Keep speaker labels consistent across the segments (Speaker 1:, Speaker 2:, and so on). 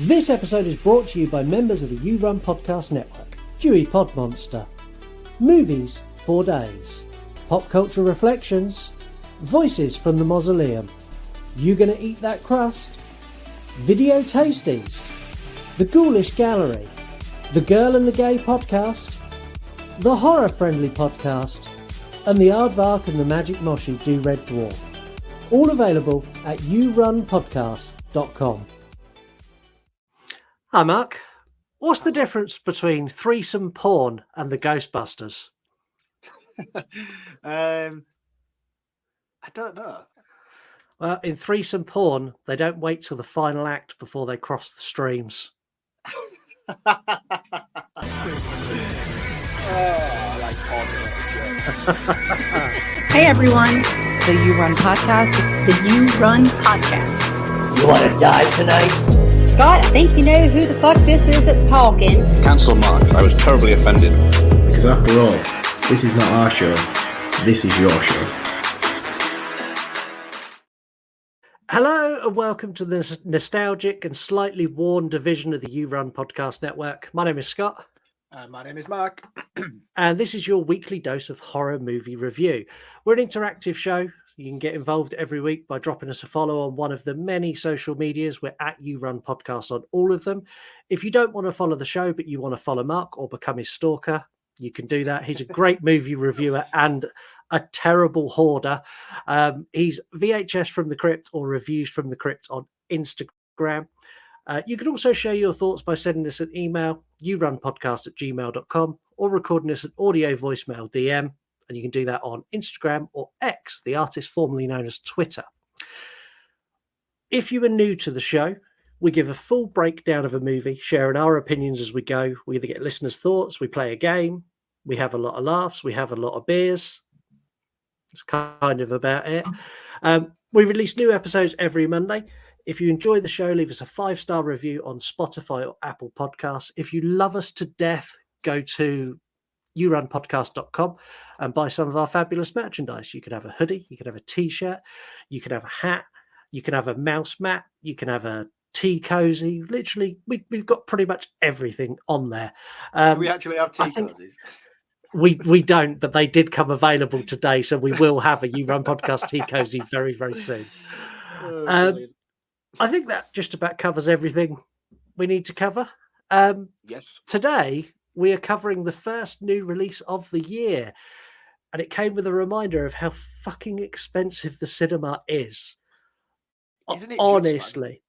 Speaker 1: This episode is brought to you by members of the You Run Podcast Network. Dewey Pod Monster, Movies 4 Days, Pop Culture Reflections, Voices from the Mausoleum, You Gonna Eat That Crust, Video Tasties, The Ghoulish Gallery, The Girl and the Gay Podcast, The Horror Friendly Podcast, and The Aardvark and the Magic Moshi Do Red Dwarf. All available at yourunpodcast.com. Hi Mark, what's the difference between threesome porn and the Ghostbusters?
Speaker 2: I don't know.
Speaker 1: Well, in threesome porn, they don't wait till the final act before they cross the streams.
Speaker 3: Hey everyone,
Speaker 4: The You Run Podcast.
Speaker 3: the You Run Podcast.
Speaker 5: You want to die tonight?
Speaker 3: Scott, I think you know who the fuck this is that's talking.
Speaker 6: Cancel Marc. I was terribly offended.
Speaker 7: Because after all, this is not our show, this is your show.
Speaker 1: Hello and welcome to the nostalgic and slightly worn division of the You Run Podcast Network. My name is Scott.
Speaker 2: My name is Mark.
Speaker 1: And this is your weekly dose of horror movie review. We're an interactive show. You can get involved every week by dropping us a follow on one of the many social medias. We're at You Run Podcast on all of them. If you don't want to follow the show, but you want to follow Mark or become his stalker, you can do that. He's a great movie reviewer and a terrible hoarder. He's VHS from the Crypt or Reviews from the Crypt on Instagram. You can also share your thoughts by sending us an email, yourunpodcast@gmail.com, or recording us an audio voicemail DM. And you can do that on Instagram or X, the artist formerly known as Twitter. If you are new to the show, we give a full breakdown of a movie, sharing our opinions as we go. We either get listeners' thoughts, we play a game, we have a lot of laughs, we have a lot of beers. That's kind of about it. We release new episodes every Monday. If you enjoy the show, leave us a 5-star review on Spotify or Apple Podcasts. If you love us to death, go to yourunpodcast.com and buy some of our fabulous merchandise. You can have a hoodie, you can have a t-shirt, you can have a hat, you can have a mouse mat, you can have a tea cozy. Literally, we've got pretty much everything on there.
Speaker 2: Do we actually have tea cozies?
Speaker 1: We don't, but they did come available today, so we will have a You Run Podcast tea cozy very, very soon. I think that just about covers everything we need to cover.
Speaker 2: Yes.
Speaker 1: Today, we are covering the first new release of the year, and it came with a reminder of how fucking expensive the cinema is.
Speaker 2: Isn't it
Speaker 1: Honestly,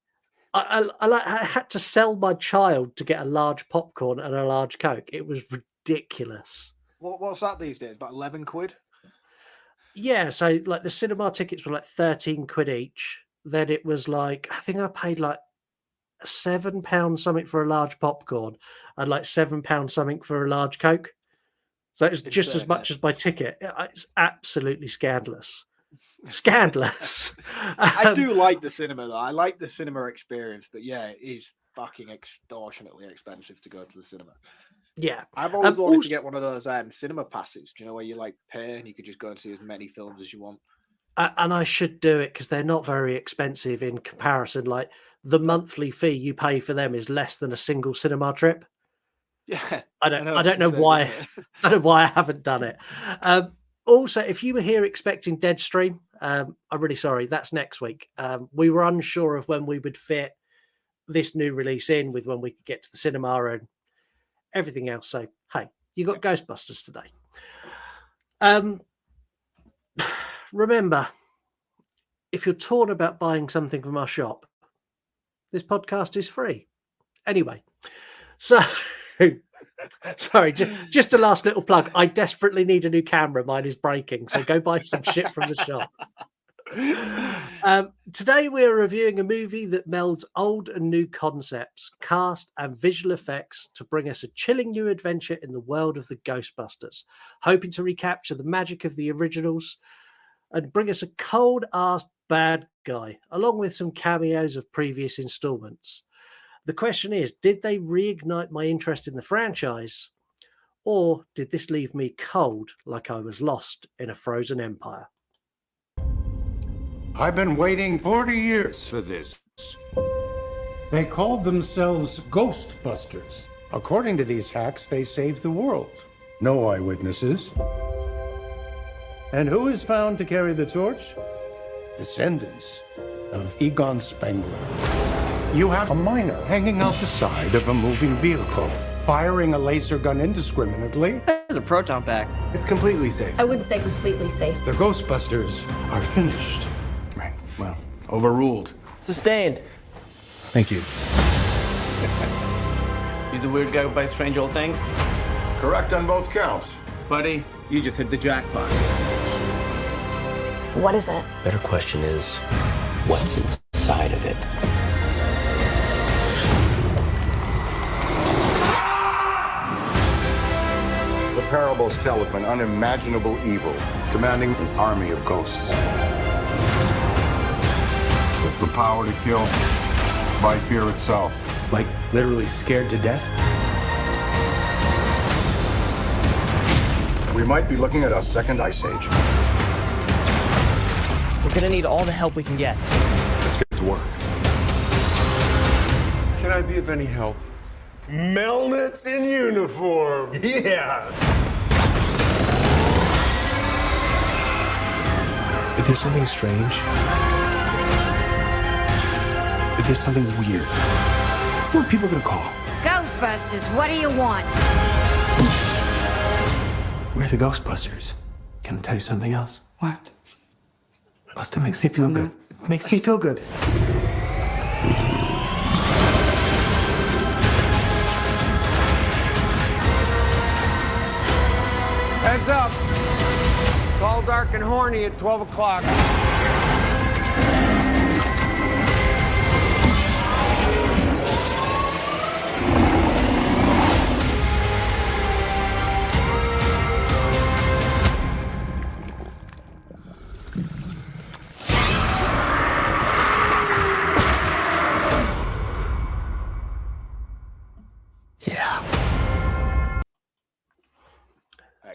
Speaker 1: I had to sell my child to get a large popcorn and a large Coke. It was ridiculous.
Speaker 2: What's that these days? About 11 quid?
Speaker 1: Yeah, so like the cinema tickets were like 13 quid each. Then it was like, I think I paid like £7 something for a large popcorn and like £7 something for a large Coke. So it's just as much as my ticket. It's absolutely scandalous. Scandalous.
Speaker 2: I do like the cinema though. I like the cinema experience, but yeah, it is fucking extortionately expensive to go to the cinema.
Speaker 1: Yeah.
Speaker 2: I've always wanted to get one of those cinema passes. Do you know where you like pay and you could just go and see as many films as you want?
Speaker 1: And I should do it because they're not very expensive in comparison. Like the monthly fee you pay for them is less than a single cinema trip.
Speaker 2: Yeah,
Speaker 1: I don't know why. I don't know why I haven't done it. Also, if you were here expecting Deadstream, I'm really sorry. That's next week. We were unsure of when we would fit this new release in with when we could get to the cinema and everything else. So, hey, you got Ghostbusters today. Remember, if you're torn about buying something from our shop, this podcast is free. Anyway, so sorry, just a last little plug. I desperately need a new camera. Mine is breaking, so go buy some shit from the shop. Today we're reviewing a movie that melds old and new concepts, cast and visual effects to bring us a chilling new adventure in the world of the Ghostbusters, hoping to recapture the magic of the originals and bring us a cold-ass bad guy, along with some cameos of previous installments. The question is, did they reignite my interest in the franchise, or did this leave me cold like I was lost in a frozen empire?
Speaker 8: I've been waiting 40 years for this.
Speaker 5: They called themselves Ghostbusters. According to these hacks, they saved the world. No eyewitnesses. And who is found to carry the torch? Descendants of Egon Spengler. You have a miner hanging out the side of a moving vehicle, firing a laser gun indiscriminately.
Speaker 8: There's a proton pack.
Speaker 5: It's completely safe.
Speaker 3: I wouldn't say completely safe.
Speaker 5: The Ghostbusters are finished. Right, well, overruled.
Speaker 8: Sustained.
Speaker 5: Thank you.
Speaker 8: You the weird guy who buys strange old things?
Speaker 9: Correct on both counts.
Speaker 8: Buddy, you just hit the jackpot.
Speaker 3: What is it?
Speaker 10: Better question is, what's inside of it?
Speaker 9: The parables tell of an unimaginable evil commanding an army of ghosts. With the power to kill by fear itself.
Speaker 5: Like, literally scared to death?
Speaker 9: We might be looking at a second ice age.
Speaker 8: We're gonna need all the help we can get.
Speaker 9: Let's get to work.
Speaker 11: Can I be of any help? Melnitz in uniform. Yes.
Speaker 5: If there's something strange, if there's something weird, what are people gonna call?
Speaker 3: Ghostbusters, what do you want?
Speaker 5: We're the Ghostbusters. Can I tell you something else? What? Buster makes me feel good. It makes me feel good.
Speaker 11: Heads up. It's all dark and horny at 12 o'clock.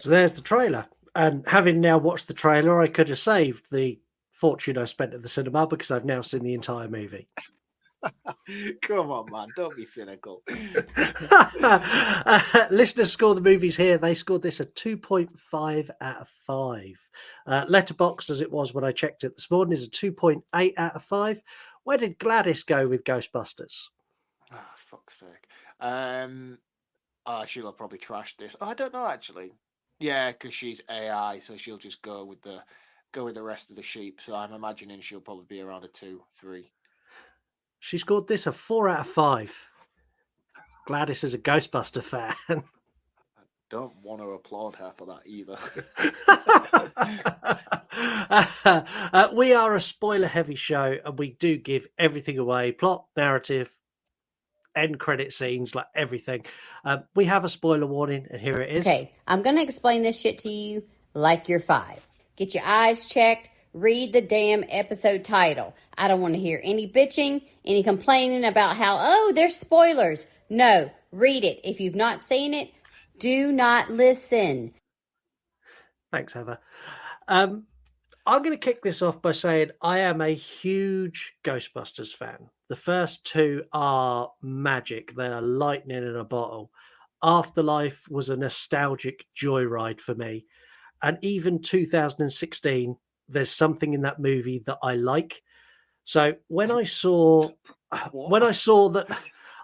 Speaker 1: So there's the trailer. And having now watched the trailer, I could have saved the fortune I spent at the cinema because I've now seen the entire movie.
Speaker 2: Come on, man. Don't be cynical.
Speaker 1: Listeners score the movies here. They scored this a 2.5 out of 5. Letterboxd, as it was when I checked it this morning, is a 2.8 out of 5. Where did Gladys go with Ghostbusters?
Speaker 2: Oh, fuck's sake. She'll have probably trashed this. Oh, I don't know, actually. Yeah, because she's AI, so she'll just go with the rest of the sheep. So I'm imagining she'll probably be around a 2, 3.
Speaker 1: She scored this a 4 out of 5. Gladys is a Ghostbuster fan.
Speaker 2: I don't want to applaud her for that either.
Speaker 1: We are a spoiler-heavy show, and we do give everything away: plot, narrative, end credit scenes, like everything. We have a spoiler warning, and here it is.
Speaker 3: Okay, I'm going to explain this shit to you like you're 5. Get your eyes checked. Read the damn episode title. I don't want to hear any bitching, any complaining about how, oh, there's spoilers. No, read it. If you've not seen it, do not listen.
Speaker 1: Thanks, Heather. I'm going to kick this off by saying I am a huge Ghostbusters fan. The first 2 are magic. They are lightning in a bottle. Afterlife was a nostalgic joyride for me. And even 2016, there's something in that movie that I like. So when I saw that,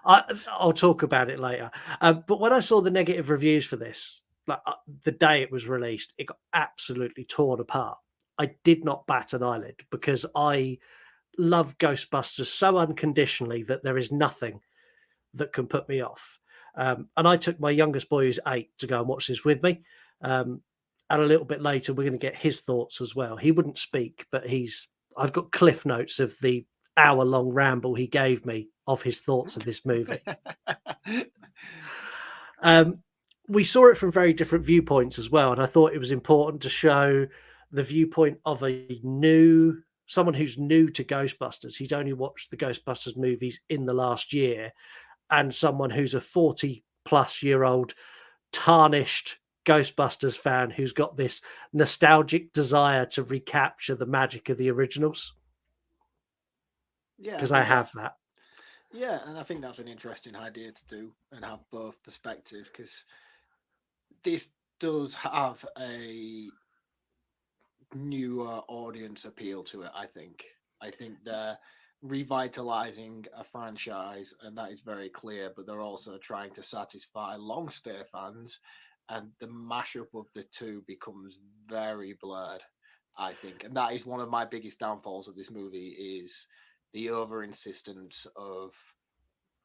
Speaker 1: I'll talk about it later. But when I saw the negative reviews for this, like the day it was released, it got absolutely torn apart. I did not bat an eyelid because I love Ghostbusters so unconditionally that there is nothing that can put me off. And I took my youngest boy, who's 8, to go and watch this with me. And a little bit later, we're going to get his thoughts as well. He wouldn't speak, but I've got cliff notes of the hour-long ramble he gave me of his thoughts of this movie. We saw it from very different viewpoints as well, and I thought it was important to show the viewpoint of someone who's new to Ghostbusters. He's only watched the Ghostbusters movies in the last year, and someone who's a 40-plus-year-old tarnished Ghostbusters fan who's got this nostalgic desire to recapture the magic of the originals.
Speaker 2: Yeah,
Speaker 1: because I have that.
Speaker 2: Yeah, and I think that's an interesting idea to do and have both perspectives, because this does have a newer audience appeal to it. I think they're revitalizing a franchise, and that is very clear. But they're also trying to satisfy long-stay fans, and the mashup of the two becomes very blurred. I think, and that is one of my biggest downfalls of this movie is the over insistence of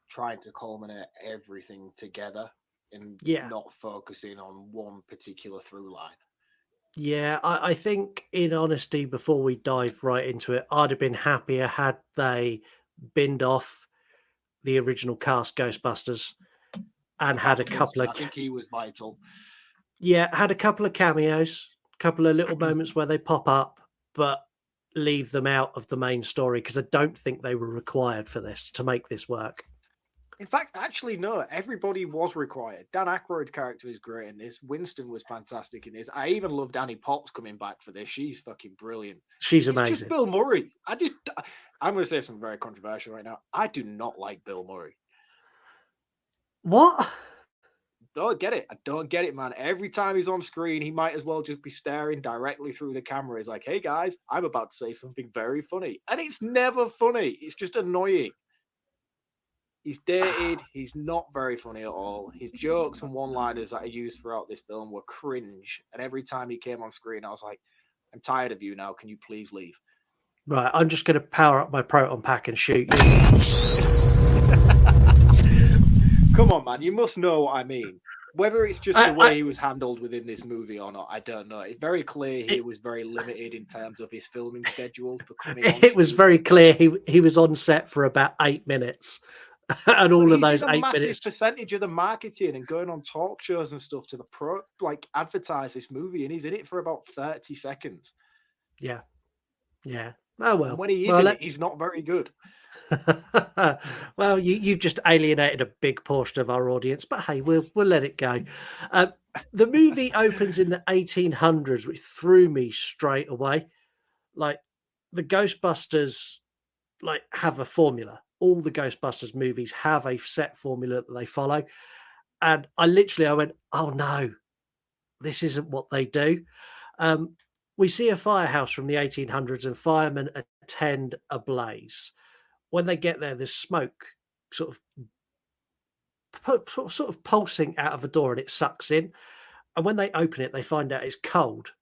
Speaker 2: trying to culminate everything together and
Speaker 1: Yeah.
Speaker 2: not focusing on one particular through line.
Speaker 1: Yeah, I think in honesty, before we dive right into it, I'd have been happier had they binned off the original cast Ghostbusters and had a couple of
Speaker 2: I think he was vital.
Speaker 1: had a couple of cameos, couple of little moments where they pop up, but leave them out of the main story because I don't think they were required for this to make this work.
Speaker 2: In fact, actually, no. Everybody was required. Dan Aykroyd's character is great in this. Winston was fantastic in this. I even love Danny Potts coming back for this. She's fucking brilliant.
Speaker 1: She's
Speaker 2: It's
Speaker 1: amazing.
Speaker 2: just Bill Murray. I'm going to say something very controversial right now. I do not like Bill Murray.
Speaker 1: What?
Speaker 2: Don't get it. I don't get it, man. Every time he's on screen, he might as well just be staring directly through the camera. He's like, hey, guys, I'm about to say something very funny. And it's never funny. It's just annoying. He's dated. He's not very funny at all. His jokes and one-liners that he used throughout this film were cringe. And every time he came on screen, I was like, I'm tired of you now. Can you please leave?
Speaker 1: Right, I'm just going to power up my proton pack and shoot you.
Speaker 2: Come on, man. You must know what I mean. Whether it's just the way he was handled within this movie or not, I don't know. It's very clear he was very limited in terms of his filming schedule for coming on.
Speaker 1: It was very clear he was on set for about 8 minutes. And all of those 8 minutes,
Speaker 2: percentage of the marketing and going on talk shows and stuff to the advertise this movie, and he's in it for about 30 seconds.
Speaker 1: Yeah. Oh well.
Speaker 2: And when he is in it, he's not very good.
Speaker 1: Well, you've just alienated a big portion of our audience, but hey, we'll let it go. The movie opens in the 1800s, which threw me straight away. Like the Ghostbusters, have a formula. All the Ghostbusters movies have a set formula that they follow. And I went, oh no, this isn't what they do. We see a firehouse from the 1800s and firemen attend a blaze. When they get there, there's smoke sort of pulsing out of a door and it sucks in. And when they open it, they find out it's cold.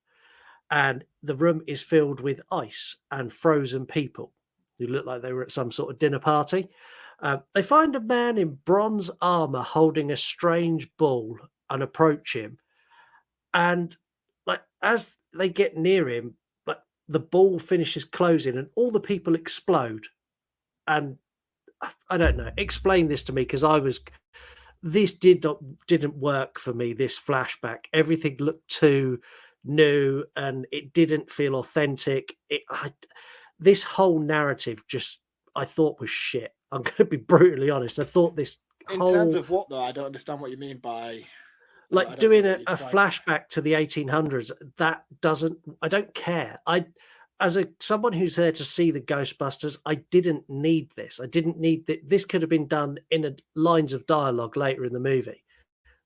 Speaker 1: And the room is filled with ice and frozen people who look like they were at some sort of dinner party. They find a man in bronze armor holding a strange ball and approach him. And as they get near him, the ball finishes closing and all the people explode. And I don't know, explain this to me, because this didn't work for me, this flashback. Everything looked too new and it didn't feel authentic. This whole narrative I thought was shit. I'm going to be brutally honest. I thought this
Speaker 2: in terms of what though? I don't understand what you mean by
Speaker 1: doing a flashback to the 1800s. I don't care. As someone who's there to see the Ghostbusters, I didn't need this. I didn't need that. This could have been done in lines of dialogue later in the movie.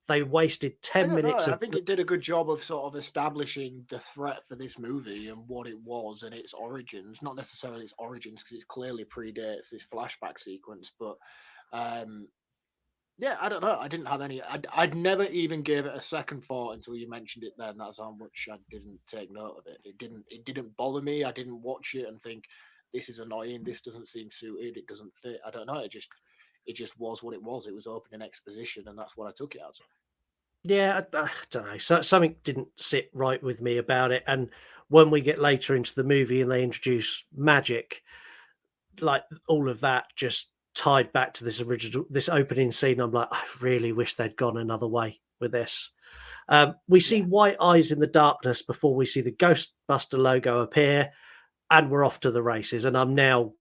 Speaker 1: They wasted 10 minutes.
Speaker 2: I think it did a good job of sort of establishing the threat for this movie and what it was and its origins. Not necessarily its origins, because it clearly predates this flashback sequence. But yeah, I don't know. I didn't have any. I'd never even gave it a second thought until you mentioned it. Then that's how much I didn't take note of it. It didn't bother me. I didn't watch it and think this is annoying. This doesn't seem suited. It doesn't fit. I don't know. It just was what it was. It was opening exposition, and that's what I took it as.
Speaker 1: Yeah, I don't know. So something didn't sit right with me about it. And when we get later into the movie and they introduce magic, all of that just tied back to this opening scene. I'm like, I really wish they'd gone another way with this. We see white eyes in the darkness before we see the Ghostbuster logo appear, and we're off to the races. And I'm now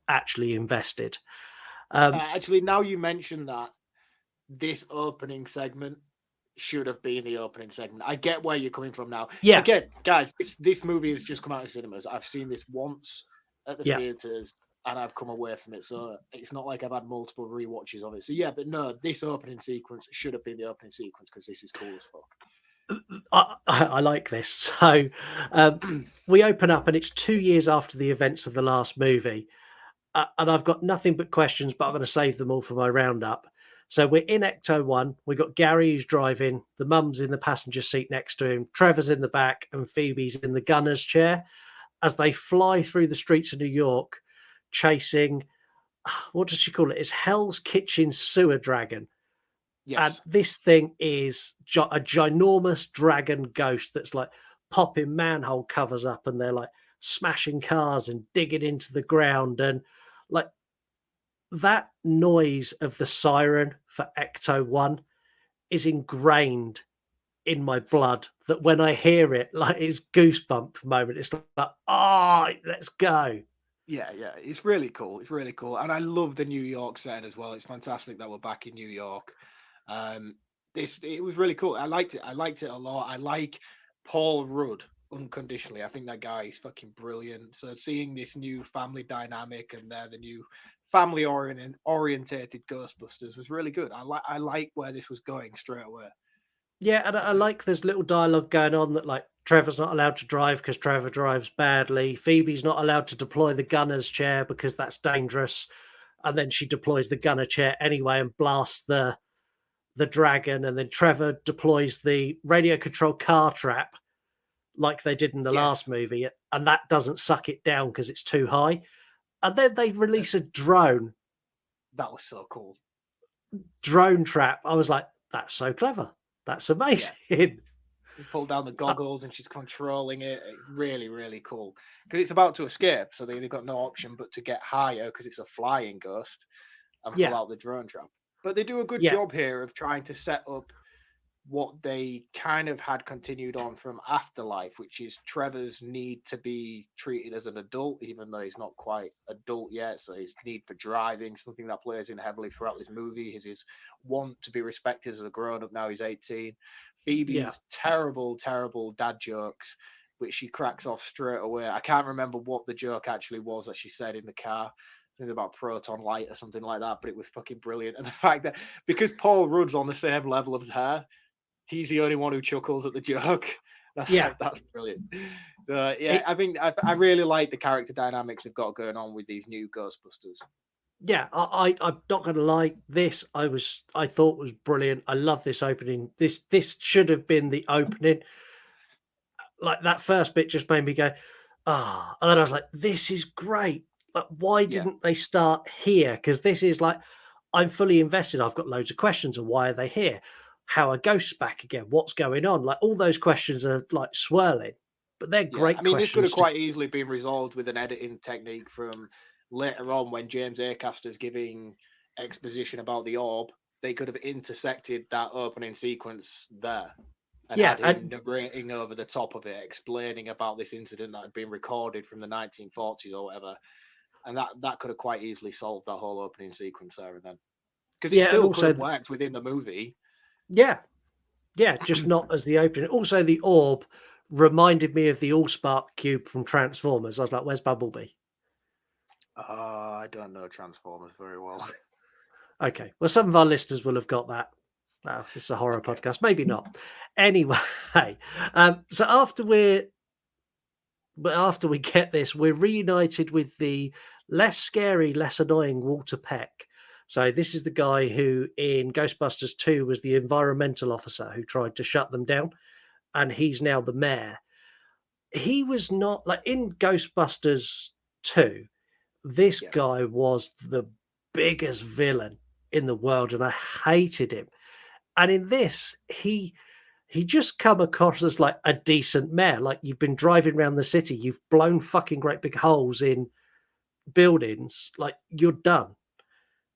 Speaker 1: actually invested.
Speaker 2: Actually, now you mention that, this opening segment should have been the opening segment. I get where you're coming from now.
Speaker 1: Yeah.
Speaker 2: Again, guys, this movie has just come out of cinemas. I've seen this once at the theaters. and I've come away from it. So it's not like I've had multiple rewatches of it. So yeah, but no, this opening sequence should have been the opening sequence because this is cool as fuck.
Speaker 1: I like this. So we open up and it's 2 years after the events of the last movie. And I've got nothing but questions, but I'm going to save them all for my roundup. So we're in Ecto 1. We've got Gary who's driving. The mum's in the passenger seat next to him. Trevor's in the back and Phoebe's in the gunner's chair as they fly through the streets of New York chasing, what does she call it? It's Hell's Kitchen sewer dragon.
Speaker 2: Yes.
Speaker 1: And this thing is a ginormous dragon ghost that's like popping manhole covers up and they're like smashing cars and digging into the ground. And like that noise of the siren for Ecto 1 is ingrained in my blood that when I hear it, like it's goosebump moment. It's like, oh, let's go.
Speaker 2: Yeah, it's really cool. It's really cool, and I love the New York setting as well. It's fantastic that we're back in New York. It was really cool. I liked it. I liked it a lot. I like Paul Rudd unconditionally. I think that guy is fucking brilliant. So seeing this new family dynamic and they're the new family orientated Ghostbusters was really good. I like where this was going straight away.
Speaker 1: Yeah, and I like there's little dialogue going on that like Trevor's not allowed to drive because Trevor drives badly. Phoebe's not allowed to deploy the gunner's chair because that's dangerous. And then she deploys the gunner chair anyway and blasts the dragon. And then Trevor deploys the radio controlled car trap like they did in the last movie. And that doesn't suck it down because it's too high. And then they release a drone.
Speaker 2: That was so cool.
Speaker 1: Drone trap. I was like, that's so clever. That's amazing.
Speaker 2: Yeah. You pull down the goggles and she's controlling it. Really, really cool. Because it's about to escape, so they've got no option but to get higher because it's a flying ghost and pull out the drone trap. But they do a good job here of trying to set up what they kind of had continued on from Afterlife, which is Trevor's need to be treated as an adult, even though he's not quite adult yet. So his need for driving, something that plays in heavily throughout this movie, his want to be respected as a grown-up. Now he's 18. Phoebe's terrible, terrible dad jokes, which she cracks off straight away. I can't remember what the joke actually was that she said in the car. Something about proton light or something like that, but it was fucking brilliant. And the fact that because Paul Rudd's on the same level as her, he's the only one who chuckles at the joke. That's brilliant. I think I really like the character dynamics they've got going on with these new Ghostbusters.
Speaker 1: Yeah, I'm not going to lie. This I thought was brilliant. I love this opening. This should have been the opening. Like that first bit just made me go, and then I was like, this is great. Like, why didn't they start here? Because this is like, I'm fully invested. I've got loads of questions on why are they here? How are ghosts back again? What's going on? Like all those questions are like swirling, but they're great.
Speaker 2: I mean, this could have quite easily been resolved with an editing technique from later on when James Acaster's giving exposition about the orb. They could have intersected that opening sequence there and had him narrating over the top of it, explaining about this incident that had been recorded from the 1940s or whatever. And that could have quite easily solved that whole opening sequence there and then. Because it still could have worked within the movie.
Speaker 1: Yeah, just not as the opening. Also, the orb reminded me of the Allspark cube from Transformers. I was like, where's Bumblebee?
Speaker 2: I don't know Transformers very well.
Speaker 1: Okay, well, some of our listeners will have got that. Oh, it's a horror podcast. Maybe not. Anyway, so after we get this, we're reunited with the less scary, less annoying Walter Peck. So this is the guy who in Ghostbusters 2 was the environmental officer who tried to shut them down, and he's now the mayor. He was not like in Ghostbusters 2. This guy was the biggest villain in the world, and I hated him. And in this, he just come across as like a decent mayor. Like you've been driving around the city, you've blown fucking great big holes in buildings. Like you're done.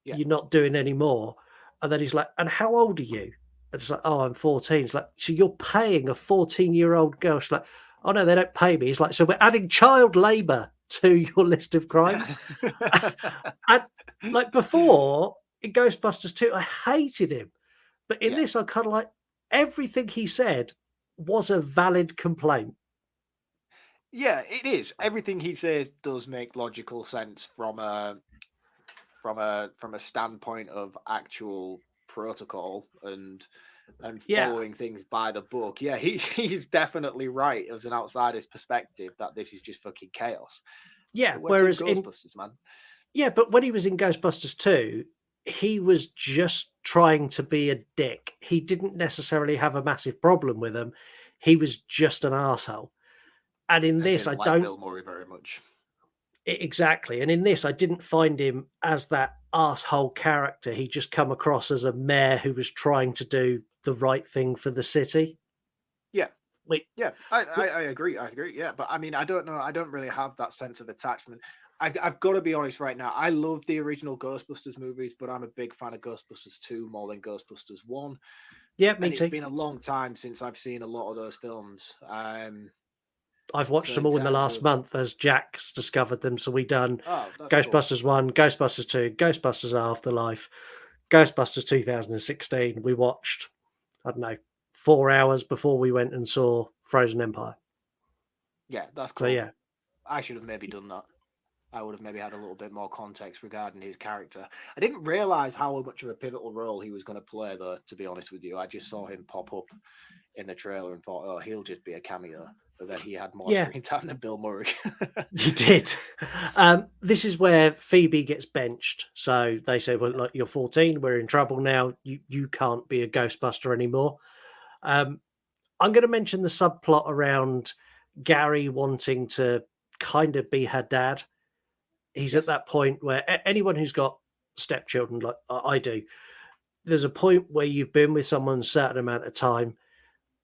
Speaker 1: You're not doing any more. And then he's like, and how old are you? And it's like, oh, I'm 14. It's like, so you're paying a 14-year-old girl? She's like, oh no, they don't pay me. He's like, so we're adding child labor to your list of crimes. And like before in Ghostbusters 2, I hated him. But in this, I kind of like everything he said was a valid complaint.
Speaker 2: Yeah, it is. Everything he says does make logical sense from a standpoint of actual protocol and
Speaker 1: Yeah,
Speaker 2: following things by the book. Yeah, he's definitely right as an outsider's perspective that this is just fucking chaos.
Speaker 1: yeah.
Speaker 2: But we're Team
Speaker 1: Whereas in
Speaker 2: Ghostbusters, man.
Speaker 1: Yeah, but when he was in Ghostbusters 2, he was just trying to be a dick. He didn't necessarily have a massive problem with them. He was just an asshole. And in
Speaker 2: And
Speaker 1: this,
Speaker 2: didn't
Speaker 1: I
Speaker 2: like
Speaker 1: don't
Speaker 2: Bill Murray very much.
Speaker 1: exactly. And in this, I didn't find him as that asshole character. He just come across as a mayor who was trying to do the right thing for the city.
Speaker 2: Yeah.
Speaker 1: Wait,
Speaker 2: Yeah, I agree. I agree. Yeah, but I mean, I don't know. I don't really have that sense of attachment. I've got to be honest right now. I love the original Ghostbusters movies, but I'm a big fan of Ghostbusters 2 more than Ghostbusters 1.
Speaker 1: yeah, me
Speaker 2: And it's
Speaker 1: too.
Speaker 2: been a long time since I've seen a lot of those films.
Speaker 1: I've watched
Speaker 2: So
Speaker 1: them
Speaker 2: in
Speaker 1: all in the
Speaker 2: terms
Speaker 1: last
Speaker 2: of
Speaker 1: month as Jack's discovered them. So we done
Speaker 2: oh, that's cool.
Speaker 1: Ghostbusters 1, Ghostbusters 2, Ghostbusters Afterlife, Ghostbusters 2016. We watched, I don't know, 4 hours before we went and saw Frozen Empire.
Speaker 2: Yeah, that's
Speaker 1: So
Speaker 2: cool.
Speaker 1: yeah,
Speaker 2: I should have maybe done that. I would have maybe had a little bit more context regarding his character. I didn't realize how much of a pivotal role he was going to play, though, to be honest with you. I just saw him pop up in the trailer and thought, oh, he'll just be a cameo. But then he had more
Speaker 1: yeah,
Speaker 2: screen time than Bill Murray.
Speaker 1: he did. This is where Phoebe gets benched. So they say, well, look, you're 14, we're in trouble now. You can't be a Ghostbuster anymore. I'm going to mention the subplot around Gary wanting to kind of be her dad. He's at
Speaker 2: Yes.
Speaker 1: that point where anyone who's got stepchildren like I do, there's a point where you've been with someone a certain amount of time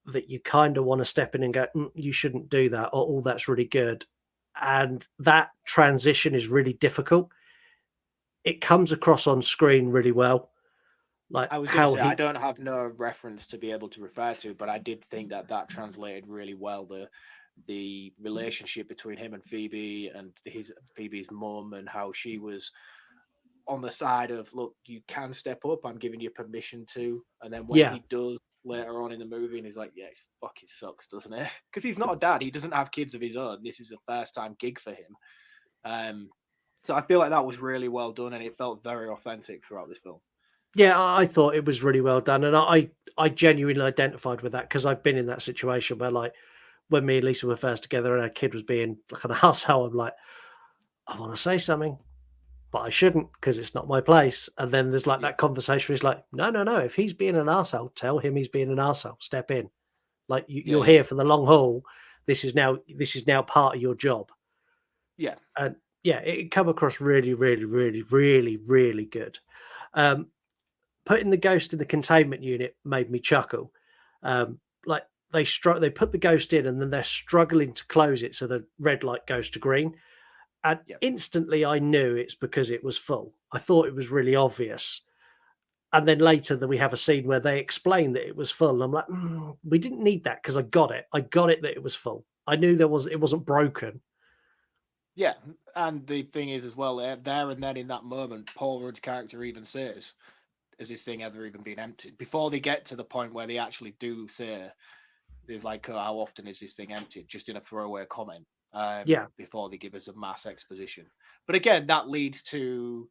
Speaker 1: that you kind of want to step in and go, you shouldn't do that, or oh, that's really good. And that transition is really difficult. It comes across on screen really well. Like
Speaker 2: I was going to
Speaker 1: how
Speaker 2: say, I
Speaker 1: he,
Speaker 2: don't have no reference to be able to refer to, but I did think that translated really well. The relationship between him and Phoebe and Phoebe's mum and how she was on the side of, look, you can step up, I'm giving you permission to. And then when
Speaker 1: yeah,
Speaker 2: he does later on in the movie and he's like, yeah, it fucking sucks, doesn't it? Because he's not a dad, he doesn't have kids of his own. This is a first time gig for him. So I feel like that was really well done and it felt very authentic throughout this film.
Speaker 1: yeah, I thought it was really well done, and I genuinely identified with that because I've been in that situation where, like, when me and Lisa were first together and our kid was being like an asshole, I'm like, I want to say something, but I shouldn't because it's not my place. And then there's like
Speaker 2: Yeah.
Speaker 1: that conversation where he's like, no. If he's being an asshole, tell him he's being an asshole. Step in. Like you're
Speaker 2: Yeah.
Speaker 1: here for the long haul. This is now part of your job.
Speaker 2: Yeah.
Speaker 1: And yeah, it come across really, really, really, really, really good. Putting the ghost in the containment unit made me chuckle. Like they put the ghost in and then they're struggling to close it so the red light goes to green. And instantly I knew it's because it was full. I thought it was really obvious. And then later that we have a scene where they explain that it was full. And I'm like, we didn't need that because I got it. I got it that it was full. I knew it wasn't broken.
Speaker 2: Yeah, and the thing is as well, there and then in that moment, Paul Rudd's character even says, has this thing ever even been emptied? Before they get to the point where they actually do say, there's like, oh, how often is this thing emptied? Just in a throwaway comment.
Speaker 1: Yeah.
Speaker 2: Before they give us a mass exposition. But again, that leads to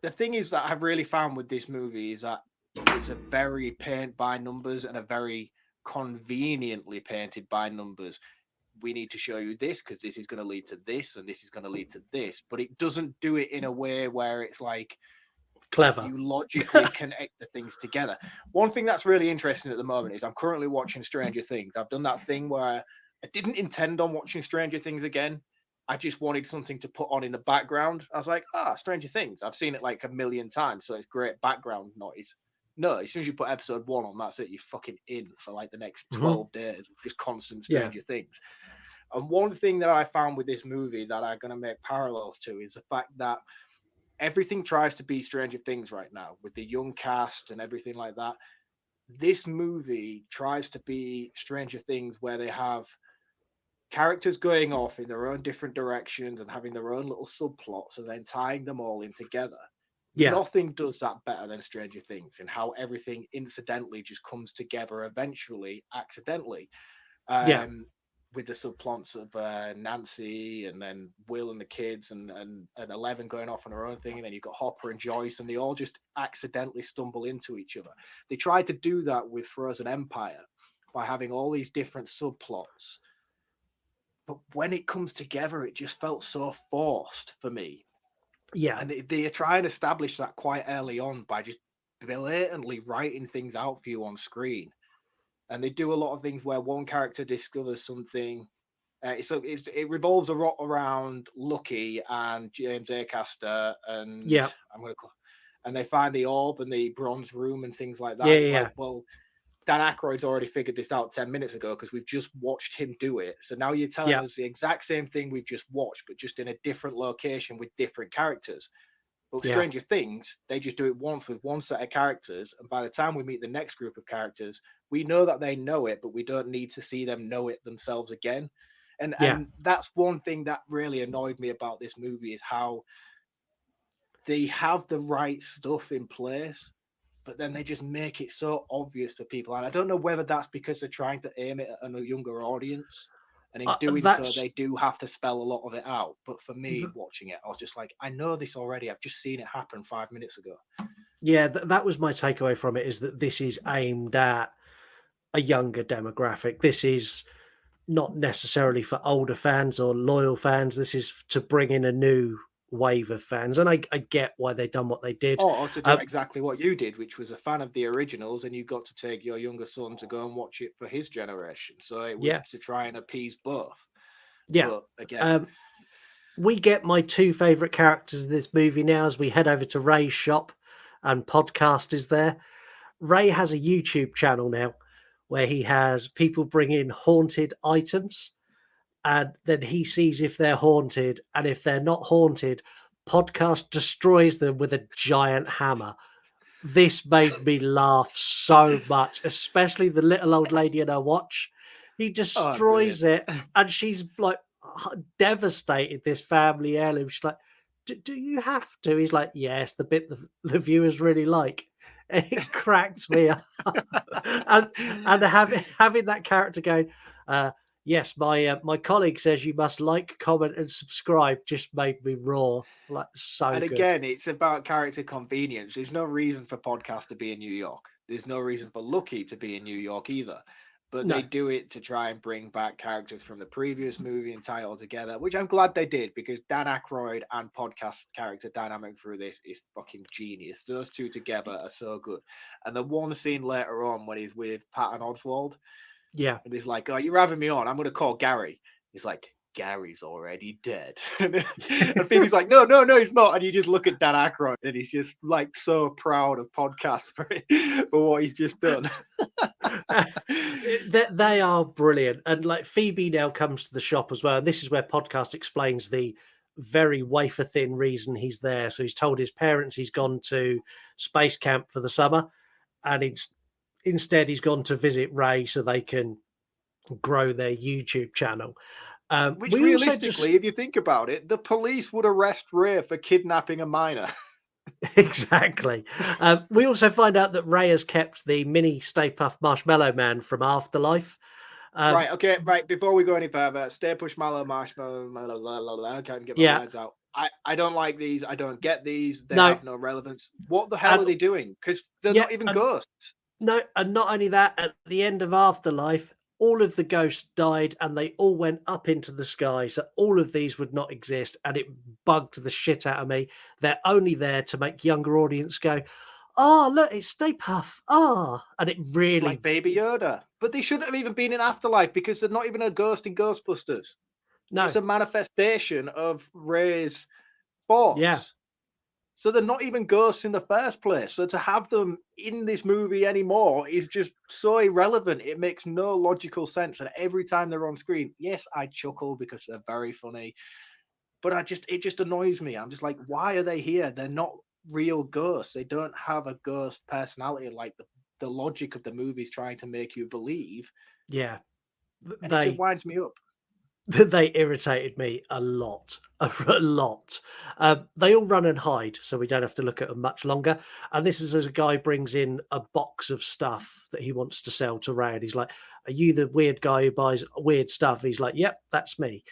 Speaker 2: the thing is that I've really found with this movie is that it's a very paint by numbers and a very conveniently painted by numbers. We need to show you this because this is going to lead to this and this is going to lead to this, but it doesn't do it in a way where it's like
Speaker 1: clever.
Speaker 2: You logically connect the things together. One thing that's really interesting at the moment is I'm currently watching Stranger Things. I've done that thing where I didn't intend on watching Stranger Things again. I just wanted something to put on in the background. I was like, Stranger Things. I've seen it like a million times, so it's great background noise. No, as soon as you put episode 1 on, that's it. You're fucking in for like the next 12 days. Just constant Stranger Things. And one thing that I found with this movie that I'm going to make parallels to is the fact that everything tries to be Stranger Things right now with the young cast and everything like that. This movie tries to be Stranger Things where they have characters going off in their own different directions and having their own little subplots and then tying them all in together. Yeah. Nothing does that better than Stranger Things and how everything incidentally just comes together eventually, accidentally. with the subplots of Nancy and then Will and the kids and Eleven going off on her own thing, and then you've got Hopper and Joyce, and they all just accidentally stumble into each other. They tried to do that with Frozen Empire by having all these different subplots, but when it comes together, it just felt so forced for me.
Speaker 1: Yeah.
Speaker 2: And they try and establish that quite early on by just blatantly writing things out for you on screen. And they do a lot of things where one character discovers something. It revolves a lot around Lucky and James Acaster, and and they find the orb and the bronze room and things like that.
Speaker 1: Yeah,
Speaker 2: It's
Speaker 1: yeah.
Speaker 2: like, well, Dan Aykroyd's already figured this out 10 minutes ago because we've just watched him do it. So now you're telling us the exact same thing we've just watched, but just in a different location with different characters. But Stranger Things, they just do it once with one set of characters, and by the time we meet the next group of characters, we know that they know it, but we don't need to see them know it themselves again. And that's one thing that really annoyed me about this movie, is how they have the right stuff in place, but then they just make it so obvious for people. And I don't know whether that's because they're trying to aim it at a younger audience, and in doing so, they do have to spell a lot of it out. But for me, watching it, I was just like, I know this already. I've just seen it happen 5 minutes ago.
Speaker 1: Yeah, that was my takeaway from it, is that this is aimed at a younger demographic. This is not necessarily for older fans or loyal fans. This is to bring in a new wave of fans. And I get why they done what they did.
Speaker 2: Or to do exactly what you did, which was a fan of the originals, and you got to take your younger son to go and watch it for his generation. So it was to try and appease both.
Speaker 1: Yeah.
Speaker 2: But again,
Speaker 1: we get my two favorite characters in this movie now as we head over to Ray's shop, and Podcast is there. Ray has a YouTube channel now where he has people bring in haunted items, and then he sees if they're haunted, and if they're not haunted, Podcast destroys them with a giant hammer. This made me laugh so much, especially the little old lady in her watch. He destroys it, and she's like devastated, this family heirloom. She's like, do you have to? He's like, yes, the bit the viewers really like. And it cracks me up. and having that character going, yes, my colleague says you must like, comment, and subscribe, just made me roar. Like, so
Speaker 2: and
Speaker 1: good.
Speaker 2: again, it's about character convenience. There's no reason for Podcast to be in New York. There's no reason for Lucky to be in New York either. But they do it to try and bring back characters from the previous movie and tie it all together, which I'm glad they did, because Dan Aykroyd and Podcast character dynamic through this is fucking genius. Those two together are so good. And the one scene later on when he's with Patton Oswalt, and he's like, oh, you're having me on, I'm going to call Gary. He's like, Gary's already dead. And Phoebe's like, no, he's not. And you just look at Dan Aykroyd, and he's just like so proud of Podcast for what he's just done.
Speaker 1: They are brilliant. And like, Phoebe now comes to the shop as well. And this is where Podcast explains the very wafer thin reason he's there. So he's told his parents he's gone to space camp for the summer, and instead he's gone to visit Ray so they can grow their YouTube channel.
Speaker 2: Which realistically, if you think about it, the police would arrest Ray for kidnapping a minor.
Speaker 1: Exactly. We also find out that Ray has kept the mini Stay Puft Marshmallow Man from Afterlife.
Speaker 2: Right. Before we go any further, Stay Puft Marshmallow, I can't get my words out. I don't like these. I don't get these. They have no relevance. What the hell are they doing? Because they're not even ghosts.
Speaker 1: No, and not only that, at the end of Afterlife, all of the ghosts died and they all went up into the sky. So all of these would not exist, and it bugged the shit out of me. They're only there to make younger audience go, oh, look, it's Stay Puft. Oh, and it really...
Speaker 2: It's like Baby Yoda. But they shouldn't have even been in Afterlife, because they're not even a ghost in Ghostbusters.
Speaker 1: No.
Speaker 2: It's a manifestation of Ray's thoughts.
Speaker 1: Yeah.
Speaker 2: So they're not even ghosts in the first place. So to have them in this movie anymore is just so irrelevant. It makes no logical sense. And every time they're on screen, yes, I chuckle because they're very funny. But it just annoys me. I'm just like, why are they here? They're not real ghosts. They don't have a ghost personality like the logic of the movie is trying to make you believe.
Speaker 1: Yeah.
Speaker 2: And it just winds me up.
Speaker 1: they irritated me a lot, a lot. They all run and hide, so we don't have to look at them much longer. And this is as a guy brings in a box of stuff that he wants to sell to Ray, and he's like, "Are you the weird guy who buys weird stuff?" He's like, "Yep, that's me."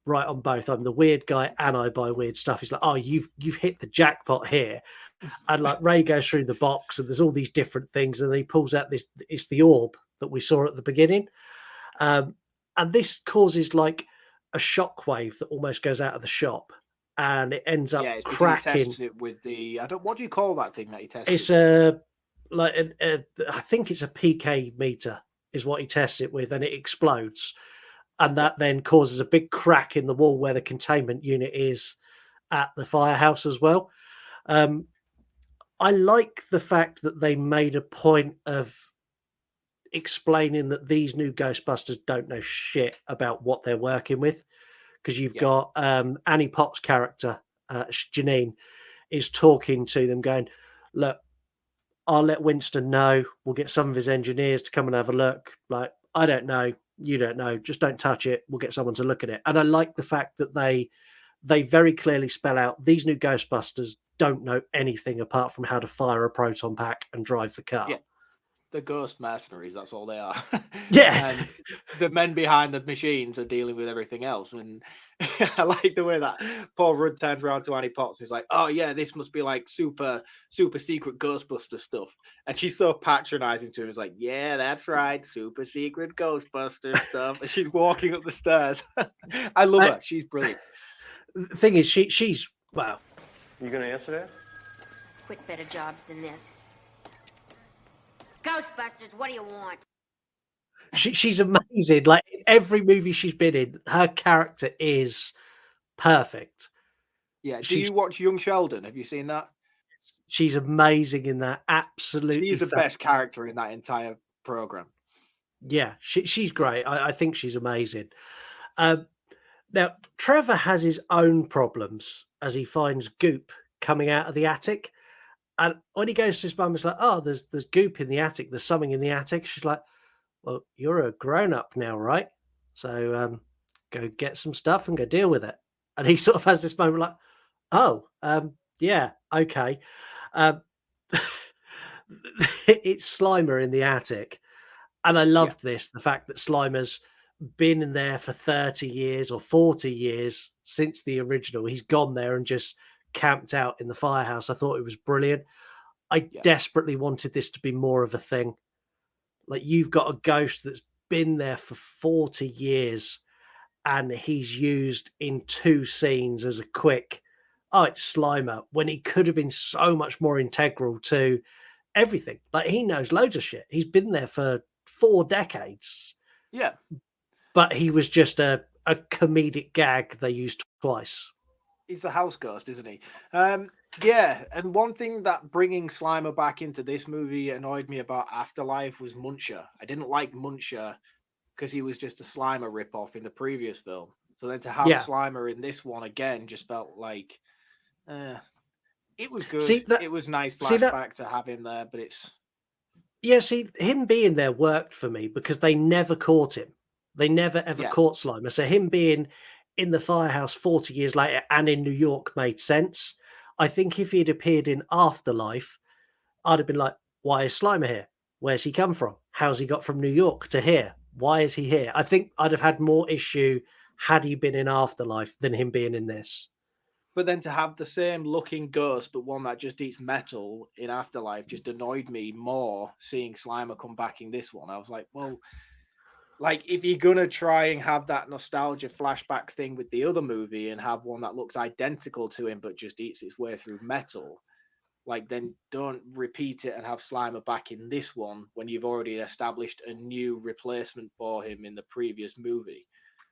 Speaker 1: Right on both. I'm the weird guy and I buy weird stuff. He's like, "Oh, you've hit the jackpot here." And like Ray goes through the box and there's all these different things, and he pulls out this. It's the orb that we saw at the beginning. And this causes like a shockwave that almost goes out of the shop, and it ends up
Speaker 2: it's because
Speaker 1: cracking.
Speaker 2: he tests it with the what do you call that thing that he tests?
Speaker 1: It's I think it's a PK meter is what he tests it with, and it explodes, and that then causes a big crack in the wall where the containment unit is at the firehouse as well. I like the fact that they made a point of explaining that these new Ghostbusters don't know shit about what they're working with, because you've got Annie Potts' character, Janine, is talking to them, going, "Look, I'll let Winston know. We'll get some of his engineers to come and have a look. Like, I don't know, you don't know, just don't touch it. We'll get someone to look at it." And I like the fact that they very clearly spell out these new Ghostbusters don't know anything apart from how to fire a proton pack and drive the car.
Speaker 2: Yeah. The ghost mercenaries, that's all they are.
Speaker 1: Yeah.
Speaker 2: And the men behind the machines are dealing with everything else. And I like the way that Paul Rudd turns around to Annie Potts. He's like, "Oh yeah, this must be like super secret Ghostbuster stuff." And she's so patronizing to him. It's like, "Yeah, that's right, super secret Ghostbuster stuff." And she's walking up the stairs. I love her. She's brilliant.
Speaker 1: The thing is, she's well.
Speaker 11: You gonna answer that?
Speaker 12: Quit better jobs than this. Ghostbusters, what do you want?
Speaker 1: She's amazing. Like in every movie she's been in, her character is perfect.
Speaker 2: Yeah. Do you watch Young Sheldon? Have you seen that?
Speaker 1: She's amazing in that. Absolutely.
Speaker 2: She's the best character in that entire program.
Speaker 1: Yeah, she's great. I think she's amazing. Now, Trevor has his own problems as he finds goop coming out of the attic. And when he goes to his mum, it's like, "Oh, there's goop in the attic. There's something in the attic." She's like, "Well, you're a grown-up now, right? So go get some stuff and go deal with it." And he sort of has this moment like, "Oh, yeah, okay." It's Slimer in the attic. And I loved this, the fact that Slimer's been in there for 30 years or 40 years since the original. He's gone there and just camped out in the firehouse. I thought it was brilliant. I desperately wanted this to be more of a thing. Like, you've got a ghost that's been there for 40 years and he's used in 2 scenes as a quick, "Oh, it's Slimer," when he could have been so much more integral to everything. Like, he knows loads of shit. He's been there for 4 decades.
Speaker 2: Yeah.
Speaker 1: But he was just a comedic gag they used twice.
Speaker 2: He's the house ghost, isn't he? Yeah, and one thing that bringing Slimer back into this movie annoyed me about Afterlife was Muncher. I didn't like Muncher because he was just a Slimer ripoff in the previous film. So then to have Slimer in this one again just felt like it was good. It was nice flashback to have him there, but it's...
Speaker 1: Yeah, see, him being there worked for me because they never caught him. They never, ever caught Slimer. So him being in the firehouse 40 years later and in New York made sense. I think if he'd appeared in Afterlife, I'd have been like, "Why is Slimer here? Where's he come from? How's he got from New York to here? Why is he here?" I think I'd have had more issue had he been in Afterlife than him being in this.
Speaker 2: But then to have the same looking ghost, but one that just eats metal in Afterlife just annoyed me more seeing Slimer come back in this one. I was like, well, like, if you're going to try and have that nostalgia flashback thing with the other movie and have one that looks identical to him but just eats its way through metal, like, then don't repeat it and have Slimer back in this one when you've already established a new replacement for him in the previous movie.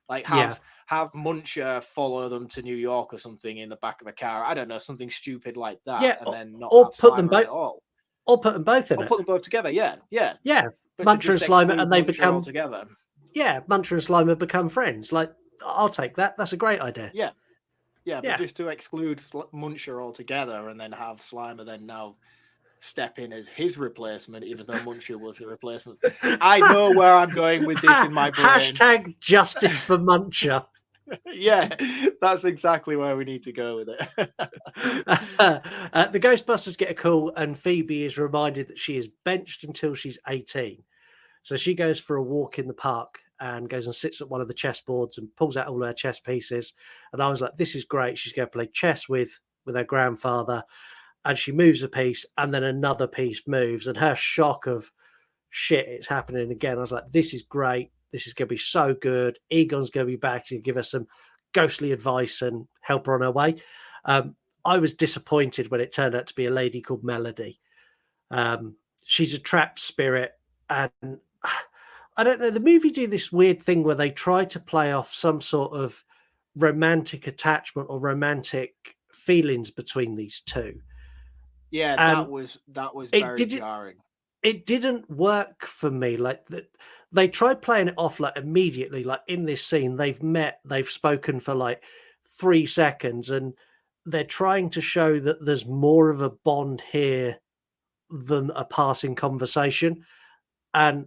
Speaker 2: Like, have Muncher follow them to New York or something in the back of a car. I don't know, something stupid like that, and then not have
Speaker 1: put them
Speaker 2: Slimer
Speaker 1: both
Speaker 2: at all.
Speaker 1: Or put them both in
Speaker 2: Or
Speaker 1: it.
Speaker 2: put them both together, yeah.
Speaker 1: But Muncher and Slimer, and they become
Speaker 2: together.
Speaker 1: Yeah, Muncher and Slimer become friends. Like, I'll take that. That's a great idea.
Speaker 2: Yeah, but just to exclude Muncher altogether and then have Slimer then now step in as his replacement, even though Muncher was the replacement. I know where I'm going with this in my brain.
Speaker 1: Hashtag justice for Muncher.
Speaker 2: Yeah, that's exactly where we need to go with it.
Speaker 1: The Ghostbusters get a call, and Phoebe is reminded that she is benched until she's 18. So she goes for a walk in the park and goes and sits at one of the chessboards and pulls out all her chess pieces. And I was like, this is great. She's going to play chess with her grandfather. And she moves a piece, and then another piece moves. And her shock of, shit, it's happening again. I was like, this is great. This is going to be so good. Egon's going to be back to give us some ghostly advice and help her on her way. I was disappointed when it turned out to be a lady called Melody. She's a trapped spirit, and I don't know, the movie do this weird thing where they try to play off some sort of romantic attachment or romantic feelings between these two.
Speaker 2: Yeah,
Speaker 1: And
Speaker 2: that was very jarring.
Speaker 1: It didn't work for me. Like they tried playing it off like immediately, like in this scene, they've met, they've spoken for like 3 seconds, and they're trying to show that there's more of a bond here than a passing conversation. And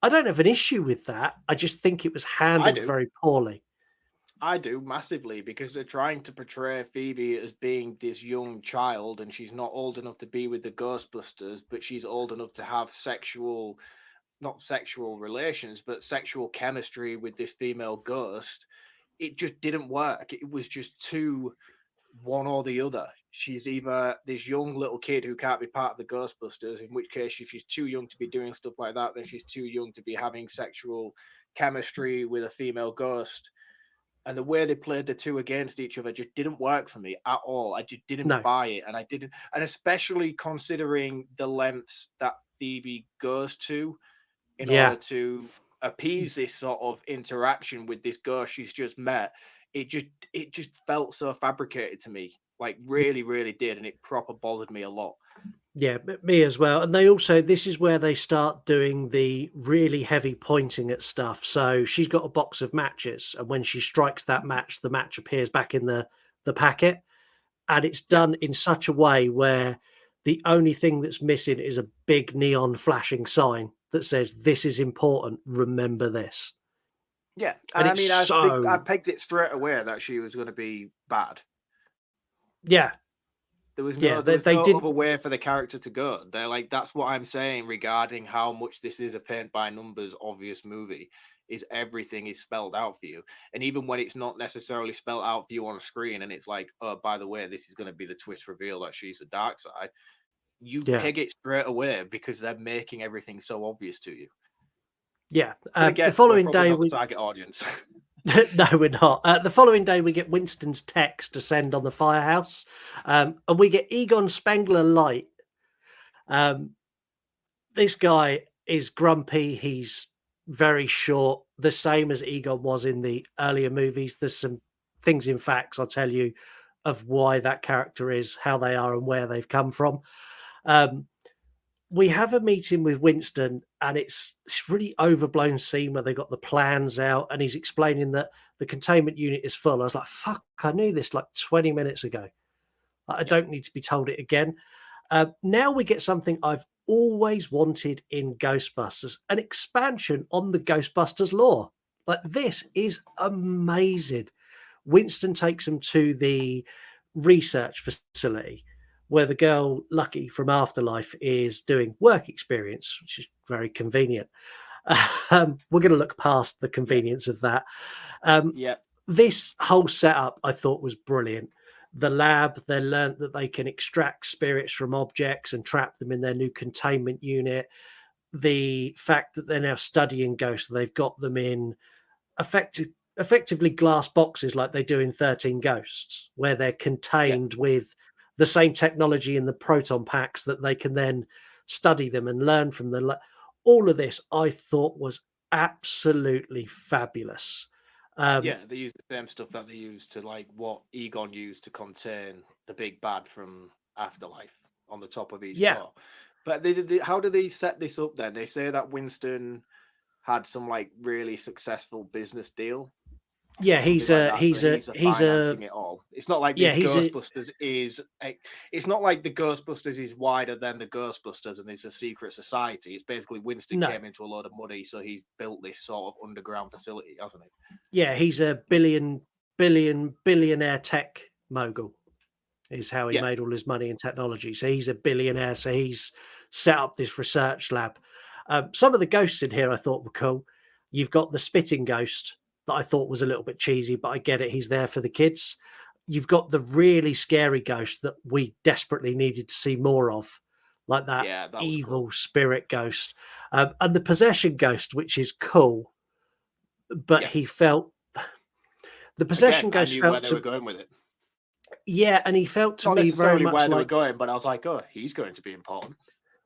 Speaker 1: I don't have an issue with that. I just think it was handled very poorly.
Speaker 2: I do massively, because they're trying to portray Phoebe as being this young child, and she's not old enough to be with the Ghostbusters, but she's old enough to have not sexual relations, but sexual chemistry with this female ghost. It just didn't work. It was just too one or the other. She's either this young little kid who can't be part of the Ghostbusters, in which case, if she's too young to be doing stuff like that, then she's too young to be having sexual chemistry with a female ghost. And the way they played the two against each other just didn't work for me at all. I just didn't buy it. And and especially considering the lengths that Phoebe goes to in order to appease this sort of interaction with this ghost she's just met. It just felt so fabricated to me, like really, really did. And it proper bothered me a lot.
Speaker 1: Yeah, me as well. And they also, this is where they start doing the really heavy pointing at stuff. So she's got a box of matches, and when she strikes that match, the match appears back in the packet. And it's done in such a way where the only thing that's missing is a big neon flashing sign that says, "This is important. Remember this."
Speaker 2: Yeah.
Speaker 1: And
Speaker 2: I mean, I pegged it straight away that she was going to be bad.
Speaker 1: Yeah.
Speaker 2: There was no, no other way for the character to go. They're like, that's what I'm saying regarding how much this is a paint by numbers obvious movie, is everything is spelled out for you. And even when it's not necessarily spelled out for you on a screen, and it's like, oh, by the way, this is going to be the twist reveal that she's the dark side, you peg it straight away because they're making everything so obvious to you.
Speaker 1: Yeah.
Speaker 2: Again,
Speaker 1: the following day,
Speaker 2: the target audience.
Speaker 1: No, we're not. The following day, we get Winston's text descend on the firehouse, and we get Egon Spengler Light. This guy is grumpy. He's very short, the same as Egon was in the earlier movies. There's some things in facts I'll tell you of why that character is, how they are, and where they've come from. We have a meeting with Winston, and it's really overblown scene where they got the plans out, and he's explaining that the containment unit is full. I was like, fuck, I knew this like 20 minutes ago. I don't need to be told it again. Now we get something I've always wanted in Ghostbusters, an expansion on the Ghostbusters lore. Like, this is amazing. Winston takes them to the research facility where the girl Lucky from Afterlife is doing work experience, which is very convenient. We're going to look past the convenience of that. This whole setup I thought was brilliant. The lab, they learned that they can extract spirits from objects and trap them in their new containment unit. The fact that they're now studying ghosts, they've got them in effectively glass boxes like they do in 13 Ghosts, where they're contained with the same technology in the proton packs that they can then study them and learn from them. All of this I thought was absolutely fabulous.
Speaker 2: They use the same stuff that they used to, like, what Egon used to contain the big bad from Afterlife on the top of each floor. But how do they set this up then? They say that Winston had some like really successful business deal.
Speaker 1: Yeah,
Speaker 2: something
Speaker 1: he's
Speaker 2: like
Speaker 1: a
Speaker 2: that. So he's financing it all. It's not like the
Speaker 1: yeah, he's a
Speaker 2: Ghostbusters is. It's not like the Ghostbusters is wider than the Ghostbusters and it's a secret society. It's basically Winston
Speaker 1: no,
Speaker 2: came into a load of money, so he's built this sort of underground facility, hasn't he?
Speaker 1: yeah, he's a billionaire tech mogul. Is how he
Speaker 2: Yeah,
Speaker 1: made all his money in technology. So he's a billionaire. So he's set up this research lab. Some of the ghosts in here I thought were cool. You've got the spitting ghost that I thought was a little bit cheesy, but I get it. He's there for the kids. You've got the really scary ghost that we desperately needed to see more of, like that
Speaker 2: yeah, that was
Speaker 1: evil
Speaker 2: cool.
Speaker 1: spirit ghost. And the possession ghost, which is cool, but
Speaker 2: Yeah.
Speaker 1: he felt the possession
Speaker 2: Again, I
Speaker 1: ghost
Speaker 2: knew
Speaker 1: felt
Speaker 2: where they were going with it.
Speaker 1: yeah, and he felt to
Speaker 2: Not
Speaker 1: me very
Speaker 2: necessarily
Speaker 1: much
Speaker 2: where they were
Speaker 1: like
Speaker 2: going, but I was like, oh, he's going to be important